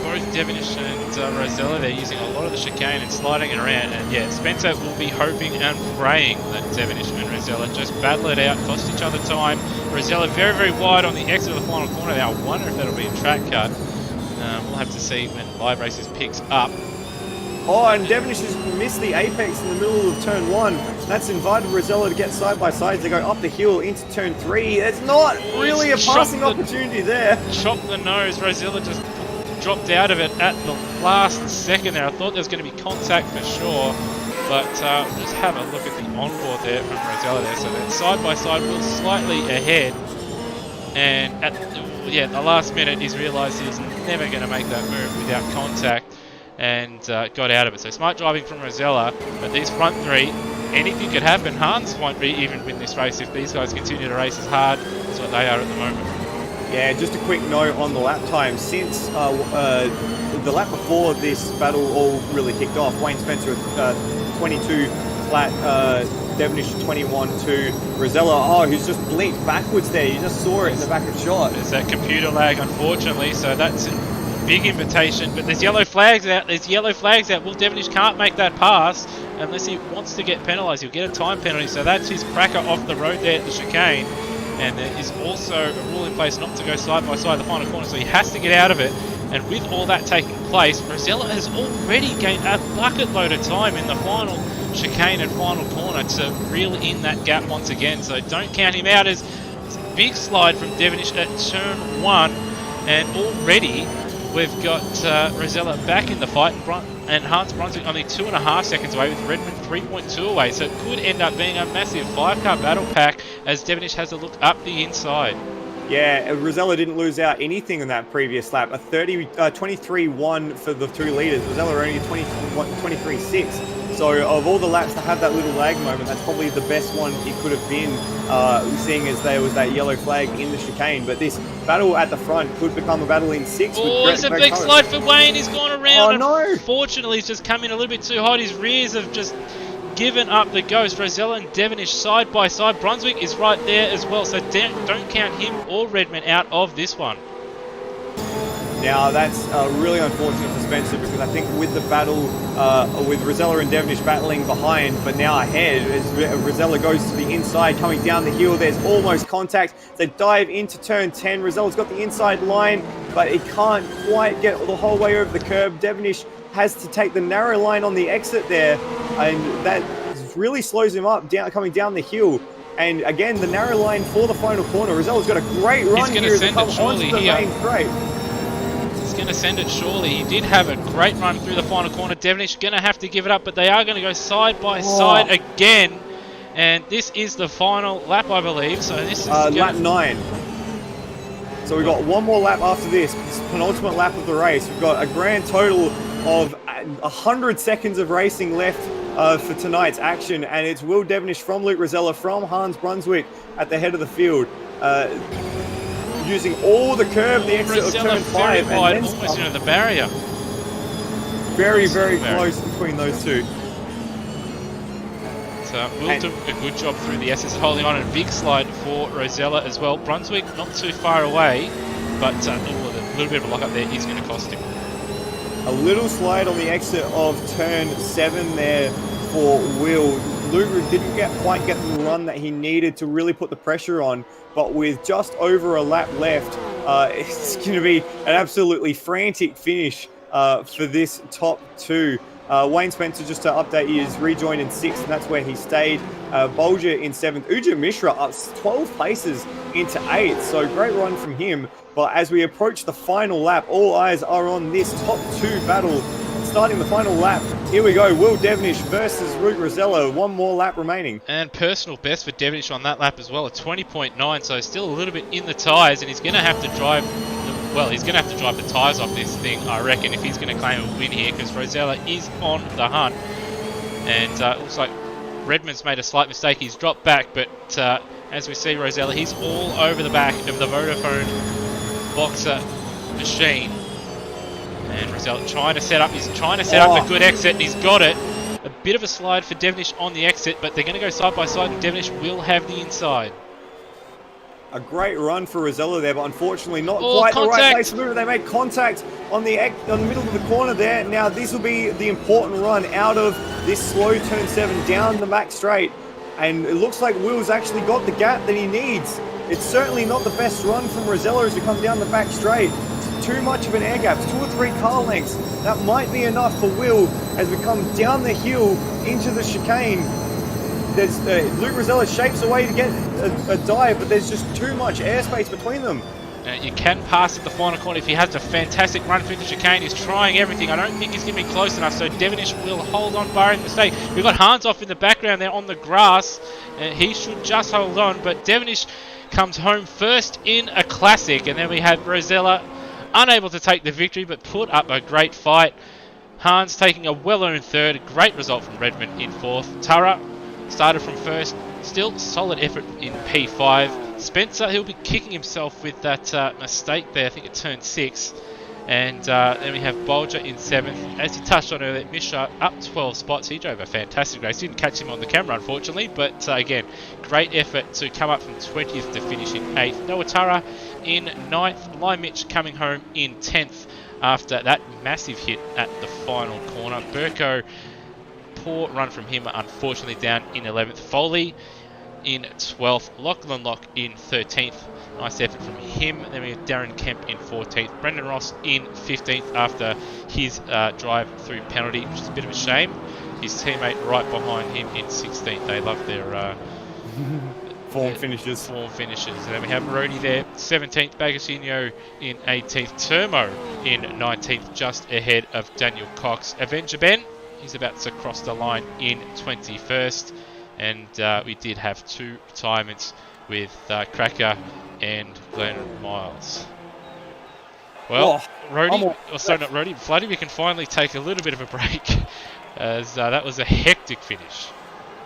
Both Devonish and Rosella, they're using a lot of the chicane and sliding it around, and yeah, Spencer will be hoping and praying that Devonish and Rosella just battle it out, cost each other time. Rosella very, very wide on the exit of the final corner there. I wonder if that'll be a track cut. We'll have to see when Live Races picks up.
Oh, and Devonish has missed the apex in the middle of turn 1. That's invited Rosella to get side by side to go up the hill into turn 3. There's not really a passing opportunity there.
Chop the nose. Rosella just dropped out of it at the last second there. I thought there was going to be contact for sure, but just have a look at the onboard there from Rosella there. So then side by side, Will slightly ahead, and at the last minute he's realised he was never going to make that move without contact, and got out of it. So smart driving from Rosella, but these front 3 anything could happen. Hans won't even win this race if these guys continue to race as hard as what they are at the moment.
Yeah, just a quick note on the lap time. Since the lap before this battle all really kicked off, Wayne Spencer 22 flat, Devonish 21-2, Rosella, who's just blinked backwards there. You just saw it in the back of shot.
There's that computer lag, unfortunately, so that's a big invitation. But there's yellow flags out. Will Devonish can't make that pass unless he wants to get penalised. He'll get a time penalty, so that's his cracker off the road there at the chicane. And there is also a rule in place not to go side by side the final corner, so he has to get out of it. And with all that taking place, Rosella has already gained a bucket load of time in the final chicane and final corner to reel in that gap once again. So don't count him out. As big slide from Devonish at turn 1, and already we've got Rosella back in the fight, and Hans Brunswick only 2.5 seconds away, with Redmond 3.2 away. So it could end up being a massive 5-car battle pack as Devonish has a look up the inside.
Yeah, Rosella didn't lose out anything in that previous lap. A 23-1 for the 2 leaders. Rosella only 23-6. So of all the laps to have that little lag moment, that's probably the best one it could have been, seeing as there was that yellow flag in the chicane. But this battle at the front could become a battle in 6.
Oh, it's a big slide for Wayne. He's gone around.
Oh, no.
Unfortunately, he's just come in a little bit too hot. His rears have just given up the ghost. Rosella and Devonish side by side. Brunswick is right there as well, so don't count him or Redmond out of this one.
Now that's really unfortunate for Spencer, because I think with the battle with Rosella and Devonish battling behind but now ahead, as Rosella goes to the inside coming down the hill, there's almost contact. They dive into turn 10. Rosella's got the inside line, but he can't quite get the whole way over the curb. Devonish has to take the narrow line on the exit there, and that really slows him up coming down the hill. And again, the narrow line for the final corner. Rosella's got a great run here as they come onto the main straight.
He's going to send it surely. He did have a great run through the final corner. Devonish going to have to give it up, but they are going to go side by side again. And this is the final lap, I believe. So this is
lap 9. So we've got one more lap after this penultimate lap of the race. We've got a grand total of 100 seconds of racing left for tonight's action, and it's Will Devonish from Luke Rosella from Hans Brunswick at the head of the field, using all the curb, the exit of turn 5, and then
almost into the barrier.
Very close between those two.
So Will do a good job through the S's, holding on, and a big slide for Rosella as well. Brunswick not too far away, but a little bit of a lock up there is going to cost him.
A little slide on the exit of turn 7 there for Will. Luke didn't quite get the run that he needed to really put the pressure on, but with just over a lap left, it's going to be an absolutely frantic finish for this top 2. Wayne Spencer, just to update you, is rejoined in 6th, and that's where he stayed. Bolger in 7th. Uja Mishra up 12 places into 8th, so great run from him. But as we approach the final lap, all eyes are on this top 2 battle. Starting the final lap, here we go. Will Devonish versus Luke Rosella. One more lap remaining.
And personal best for Devonish on that lap as well, a 20.9, so still a little bit in the tyres, and he's going to have to drive... Well, he's going to have to drive the tyres off this thing, I reckon, if he's going to claim a win here, because Rosella is on the hunt. And it looks like Redmond's made a slight mistake. He's dropped back, but as we see Rosella, he's all over the back of the Vodafone Boxer machine. And Rosella trying to set up. He's trying to set up a good exit, and he's got it. A bit of a slide for Devonish on the exit, but they're going to go side by side, and Devonish will have the inside.
A great run for Rosella there, but unfortunately not quite the right place to move. They make contact on the middle of the corner there. Now this will be the important run out of this slow turn 7 down the back straight. And it looks like Will's actually got the gap that he needs. It's certainly not the best run from Rosella as we come down the back straight. It's too much of an air gap. It's 2 or 3 car lengths. That might be enough for Will as we come down the hill into the chicane. There's Luke Rosella shapes away to get a dive, but there's just too much airspace between them.
You can pass at the final corner if he has a fantastic run through the chicane. He's trying everything. I don't think he's going to be close enough, so Devonish will hold on, barring mistake. We've got Hans off in the background there on the grass. He should just hold on, but Devonish comes home first in a classic, and then we have Rosella unable to take the victory, but put up a great fight. Hans taking a well-earned 3rd. Great result from Redmond in 4th. Tara, started from first. Still solid effort in P5. Spencer, he'll be kicking himself with that mistake there. I think it turned 6. And then we have Bolger in 7th. As he touched on earlier, Misha up 12 spots. He drove a fantastic race. Didn't catch him on the camera, unfortunately. But again, great effort to come up from 20th to finish in 8th. Antara in 9th. Lime Mitch coming home in 10th after that massive hit at the final corner. Burko, poor run from him, unfortunately down in 11th. Foley in 12th. Lachlan Locke in 13th. Nice effort from him. Then we have Darren Kemp in 14th. Brendan Ross in 15th after his drive through penalty, which is a bit of a shame. His teammate right behind him in 16th. They love their
form finishes.
And then we have Rody there, 17th. Bagasino in 18th. Termo in 19th, just ahead of Daniel Cox. Avenger Ben, he's about to cross the line in 21st. And we did have 2 retirements with Cracker and Glenn Miles. Well, Floody, we can finally take a little bit of a break as that was a hectic finish.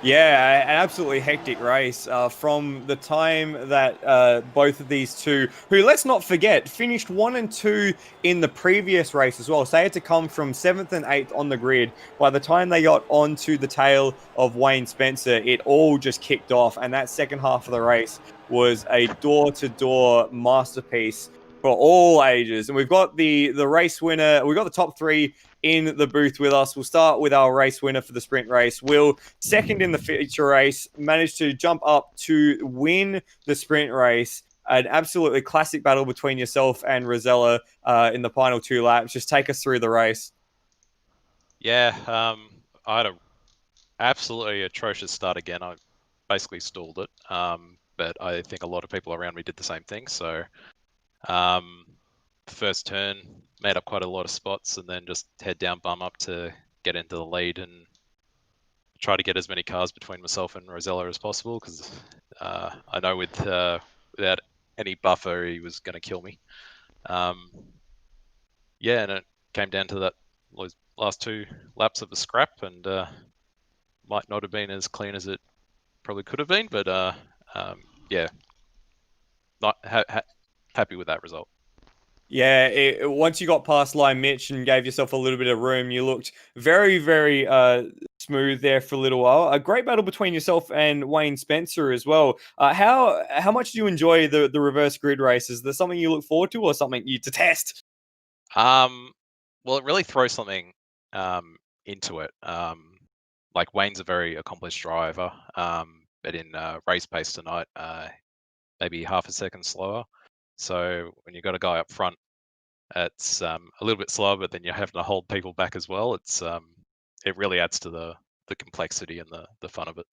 Yeah, an absolutely hectic race from the time that both of these two, who let's not forget, finished 1 and 2 in the previous race as well. So they had to come from 7th and 8th on the grid. By the time they got onto the tail of Wayne Spencer, it all just kicked off. And that second half of the race was a door-to-door masterpiece for all ages. And we've got the race winner. We've got the top 3 in the booth with us. We'll start with our race winner for the sprint race. Will, second in the feature race, managed to jump up to win the sprint race. An absolutely classic battle between yourself and Rosella in the final 2 laps. Just take us through the race.
Yeah, I had a absolutely atrocious start again. I basically stalled it, but I think a lot of people around me did the same thing. So first turn, made up quite a lot of spots, and then just head down, bum up to get into the lead and try to get as many cars between myself and Rosella as possible, because I know without any buffer he was going to kill me. Yeah, and it came down to those last 2 laps of a scrap, and might not have been as clean as it probably could have been, but yeah, not happy with that result.
Yeah, once you got past Lime Mitch and gave yourself a little bit of room, you looked very, very smooth there for a little while. A great battle between yourself and Wayne Spencer as well. How much do you enjoy the reverse grid races? Is there something you look forward to or something you detest?
Well, it really throws something into it. Like Wayne's a very accomplished driver, but in race pace tonight, maybe half a second slower. So when you've got a guy up front, it's a little bit slower, but then you're having to hold people back as well. It really adds to the complexity and the fun of it.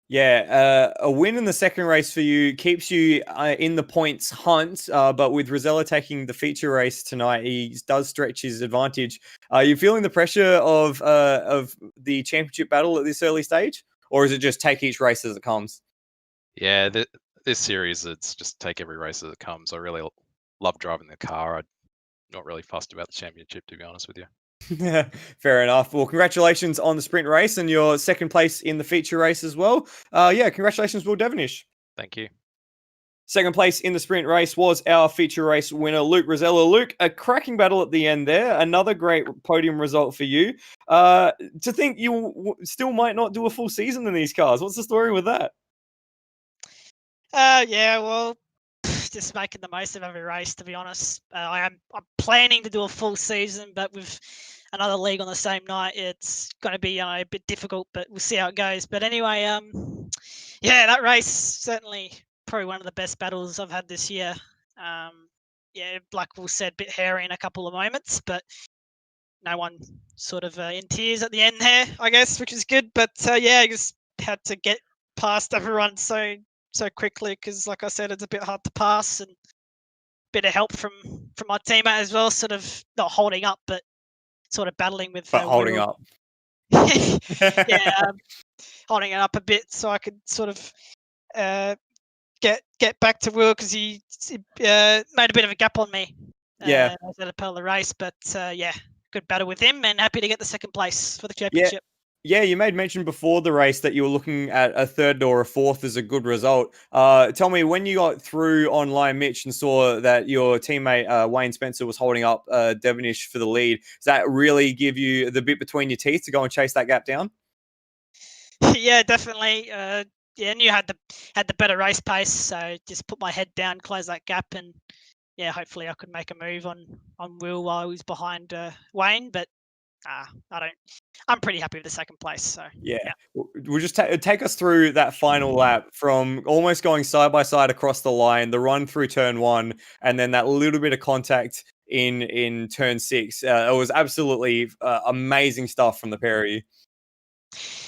Yeah, a win in the second race for you keeps you in the points hunt, but with Rosella taking the feature race tonight, he does stretch his advantage. Are you feeling the pressure of the championship battle at this early stage, or is it just take each race as it comes?
Yeah, this series, it's just take every race as it comes. I really love driving the car. I'm not really fussed about the championship, to be honest with you.
Fair enough. Well, congratulations on the sprint race and your second place in the feature race as well. Yeah, congratulations, Will Devonish.
Thank you.
Second place in the sprint race was our feature race winner, Luke Rosella. Luke, a cracking battle at the end there. Another great podium result for you. To think you still might not do a full season in these cars. What's the story with that?
Yeah, well, just making the most of every race, to be honest. I'm planning to do a full season, but with another league on the same night, it's going to be a bit difficult, but we'll see how it goes. But anyway, yeah, that race, certainly probably one of the best battles I've had this year. Yeah, like Will said, a bit hairy in a couple of moments, but no one sort of in tears at the end there, I guess, which is good. But yeah, I just had to get past everyone so quickly because, like I said, it's a bit hard to pass, and a bit of help from my teammate as well, sort of not holding up, but sort of battling with.
But holding up.
Yeah, holding it up a bit so I could sort of get back to Will because he made a bit of a gap on me.
Yeah,
at the part of the race, but yeah, good battle with him, and happy to get the second place for the championship.
Yeah, you made mention before the race that you were looking at a third or a fourth as a good result. Tell me, when you got through online, Mitch, and saw that your teammate Wayne Spencer was holding up Devonish for the lead, does that really give you the bit between your teeth to go and chase that gap down?
Yeah, definitely. Yeah, knew had the better race pace, so just put my head down, close that gap, and yeah, hopefully I could make a move on Will while I was behind Wayne. But I don't. I'm pretty happy with the second place. So
Yeah.
yeah.
We'll just take us through that final lap from almost going side by side across the line, the run through turn 1, and then that little bit of contact in turn 6. It was absolutely amazing stuff from the pair of you.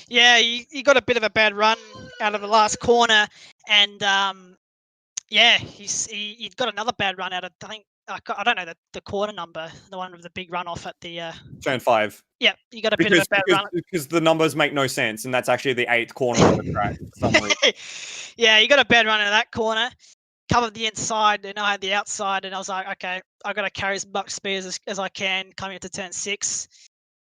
Yeah, you got a bit of a bad run out of the last corner, and yeah, he got another bad run out of, I think, I don't know the quarter number, the one with the big run off at the.
Turn 5.
Yeah, you got a bit of a bad run.
Because the numbers make no sense, and that's actually the 8th corner on the track for some reason.
Yeah, you got a bad run out of that corner. Covered the inside, and I had the outside, and I was like, okay, I got to carry as much speed as I can coming into turn 6.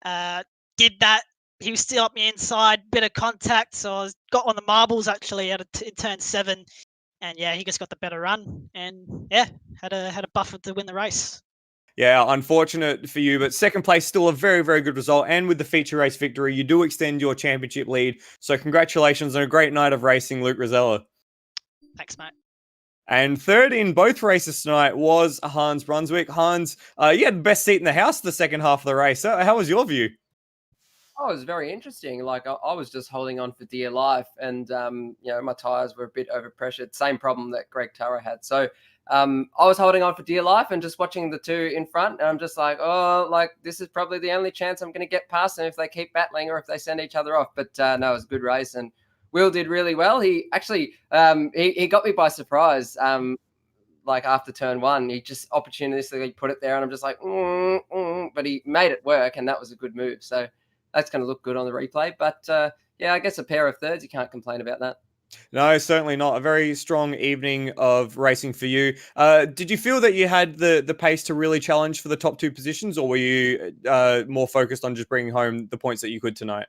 Did that. He was still up the inside, bit of contact, so I got on the marbles actually in turn 7, and yeah, he just got the better run, and yeah, had a buffer to win the race.
Yeah, unfortunate for you, but second place still a very, very good result. And with the feature race victory, you do extend your championship lead. So congratulations on a great night of racing, Luke Rosella.
Thanks, mate.
And third in both races tonight was Hans Brunswick. Hans, you had the best seat in the house the second half of the race. How was your view?
Oh, it was very interesting. Like I was just holding on for dear life, and my tires were a bit overpressured. Same problem that Greg Tara had. So I was holding on for dear life and just watching the two in front. And I'm just like, oh, like this is probably the only chance I'm going to get past them if they keep battling or if they send each other off. But no, it was a good race, and Will did really well. He actually he got me by surprise. Like after turn 1, he just opportunistically put it there, and I'm just like, but he made it work, and that was a good move. So that's going to look good on the replay. But yeah, I guess a pair of thirds, you can't complain about that.
No, certainly not. A very strong evening of racing for you. Did you feel that you had the pace to really challenge for the top 2 positions, or were you more focused on just bringing home the points that you could tonight?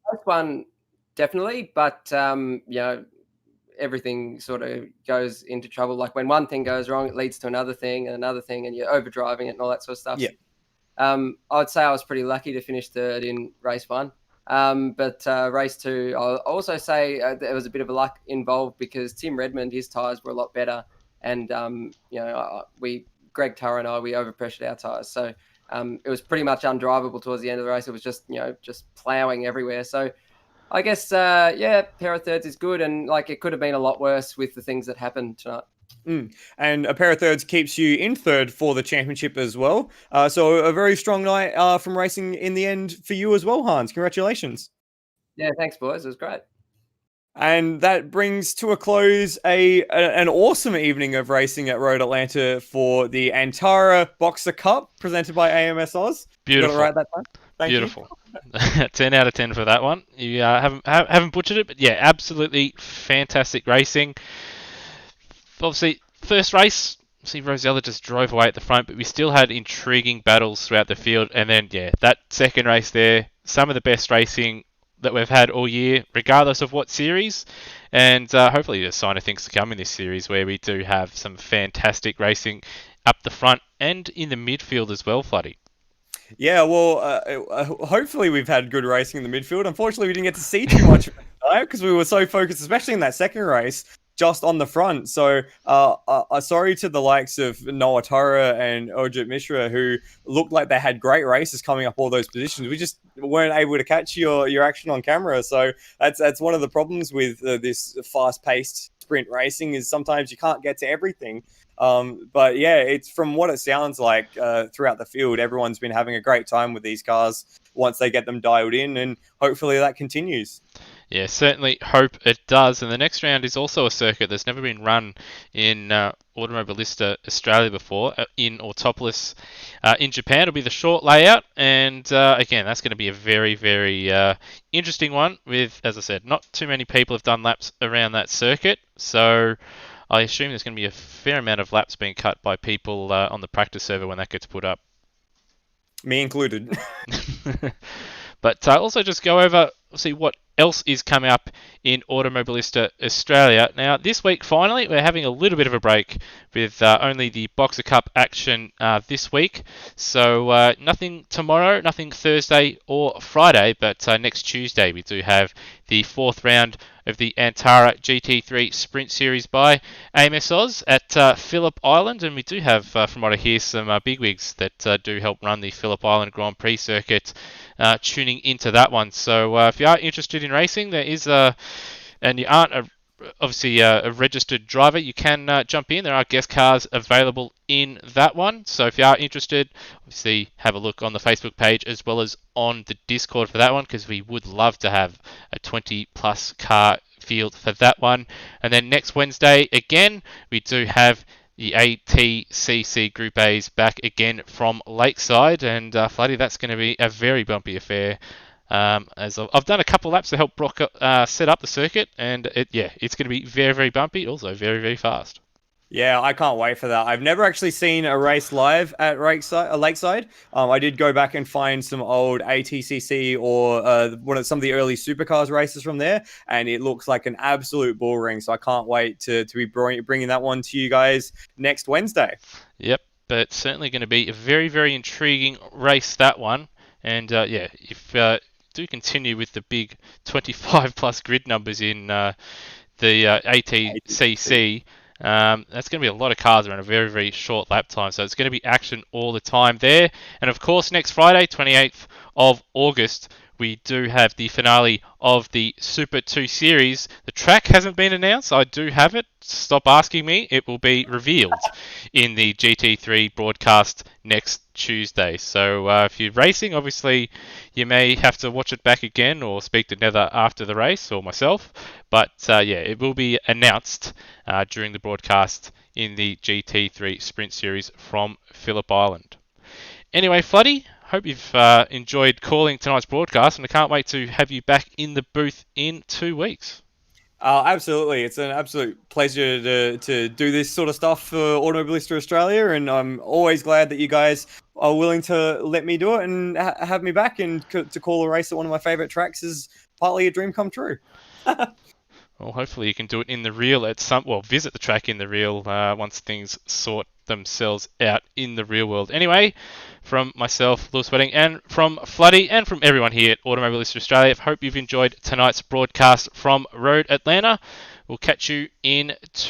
First one, definitely. But, everything sort of goes into trouble. Like when one thing goes wrong, it leads to another thing, and you're overdriving it and all that sort of stuff.
Yeah.
I would say I was pretty lucky to finish third in race 1. But race 2, I'll also say there was a bit of a luck involved because Tim Redmond, his tyres were a lot better. And, Greg Tara and I, we overpressured our tyres. So it was pretty much undrivable towards the end of the race. It was just, just ploughing everywhere. So I guess, pair of thirds is good. And like it could have been a lot worse with the things that happened tonight.
And a pair of thirds keeps you in third for the championship as well. So a very strong night from racing in the end for you as well, Hans. Congratulations.
Yeah, thanks, boys. It was great.
And that brings to a close an awesome evening of racing at Road Atlanta for the Antara Boxer Cup presented by AMSOZ.
Beautiful.
Got it right that time?
Beautiful. 10 out of 10 for that one. You haven't butchered it, but yeah, absolutely fantastic racing. Obviously, first race, Rosella just drove away at the front, but we still had intriguing battles throughout the field. And then, yeah, that second race there, some of the best racing that we've had all year, regardless of what series. And hopefully a sign of things to come in this series where we do have some fantastic racing up the front and in the midfield as well, Floody.
Yeah, well, hopefully we've had good racing in the midfield. Unfortunately, we didn't get to see too much because we were so focused, especially in that second race, just on the front. So sorry to the likes of Noah Tara and Ojit Mishra, who looked like they had great races coming up all those positions. We just weren't able to catch your action on camera. So that's one of the problems with this fast-paced sprint racing is sometimes you can't get to everything. But yeah, it's from what it sounds like throughout the field, everyone's been having a great time with these cars once they get them dialed in, and hopefully that continues.
Yeah, certainly hope it does. And the next round is also a circuit that's never been run in Automobilista Australia before, in Autopolis in Japan. It'll be the short layout, and again, that's going to be a very, very interesting one with, as I said, not too many people have done laps around that circuit, so I assume there's going to be a fair amount of laps being cut by people on the practice server when that gets put up.
Me included.
But also just go over, see what else is coming up in Automobilista Australia. Now, this week, finally, we're having a little bit of a break with only the Boxer Cup action this week. So nothing tomorrow, nothing Thursday or Friday, but next Tuesday we do have the 4th round of the Antara GT3 Sprint Series by AMSOZ at Phillip Island, and we do have, from what I hear, some bigwigs that do help run the Phillip Island Grand Prix circuit tuning into that one. So if you are interested in racing, there is and you aren't obviously a registered driver, you can jump in. There are guest cars available in that one. So if you are interested, obviously have a look on the Facebook page as well as on the Discord for that one, because we would love to have a 20 plus car field for that one. And then next Wednesday, again, we do have the ATCC Group A's back again from Lakeside, and Floody, that's going to be a very bumpy affair. As I've done a couple laps to help Brock set up the circuit, and it's going to be very, very bumpy, also very, very fast.
Yeah, I can't wait for that. I've never actually seen a race live at Lakeside. I did go back and find some old ATCC or some of the early supercars races from there, and it looks like an absolute bull ring. So I can't wait to be bringing that one to you guys next Wednesday.
Yep, but certainly going to be a very, very intriguing race, that one. And if do continue with the big 25 plus grid numbers in the ATCC, that's going to be a lot of cars around a very, very short lap time. So it's going to be action all the time there. And of course, next Friday, 28th of August, we do have the finale of the Super 2 Series. The track hasn't been announced. I do have it. Stop asking me. It will be revealed in the GT3 broadcast next Tuesday. So if you're racing, obviously you may have to watch it back again or speak to Nether after the race or myself. But it will be announced during the broadcast in the GT3 Sprint Series from Phillip Island. Anyway, Floody, hope you've enjoyed calling tonight's broadcast, and I can't wait to have you back in the booth in 2 weeks.
Absolutely. It's an absolute pleasure to do this sort of stuff for Automobilista Australia, and I'm always glad that you guys are willing to let me do it and have me back, and to call a race at one of my favourite tracks is partly a dream come true.
Well, hopefully you can do it in the real visit the track in the real once things sort themselves out in the real world. Anyway, from myself, Lewis Wedding, and from Floody, and from everyone here at Automobilista Australia, I hope you've enjoyed tonight's broadcast from Road Atlanta. We'll catch you in 2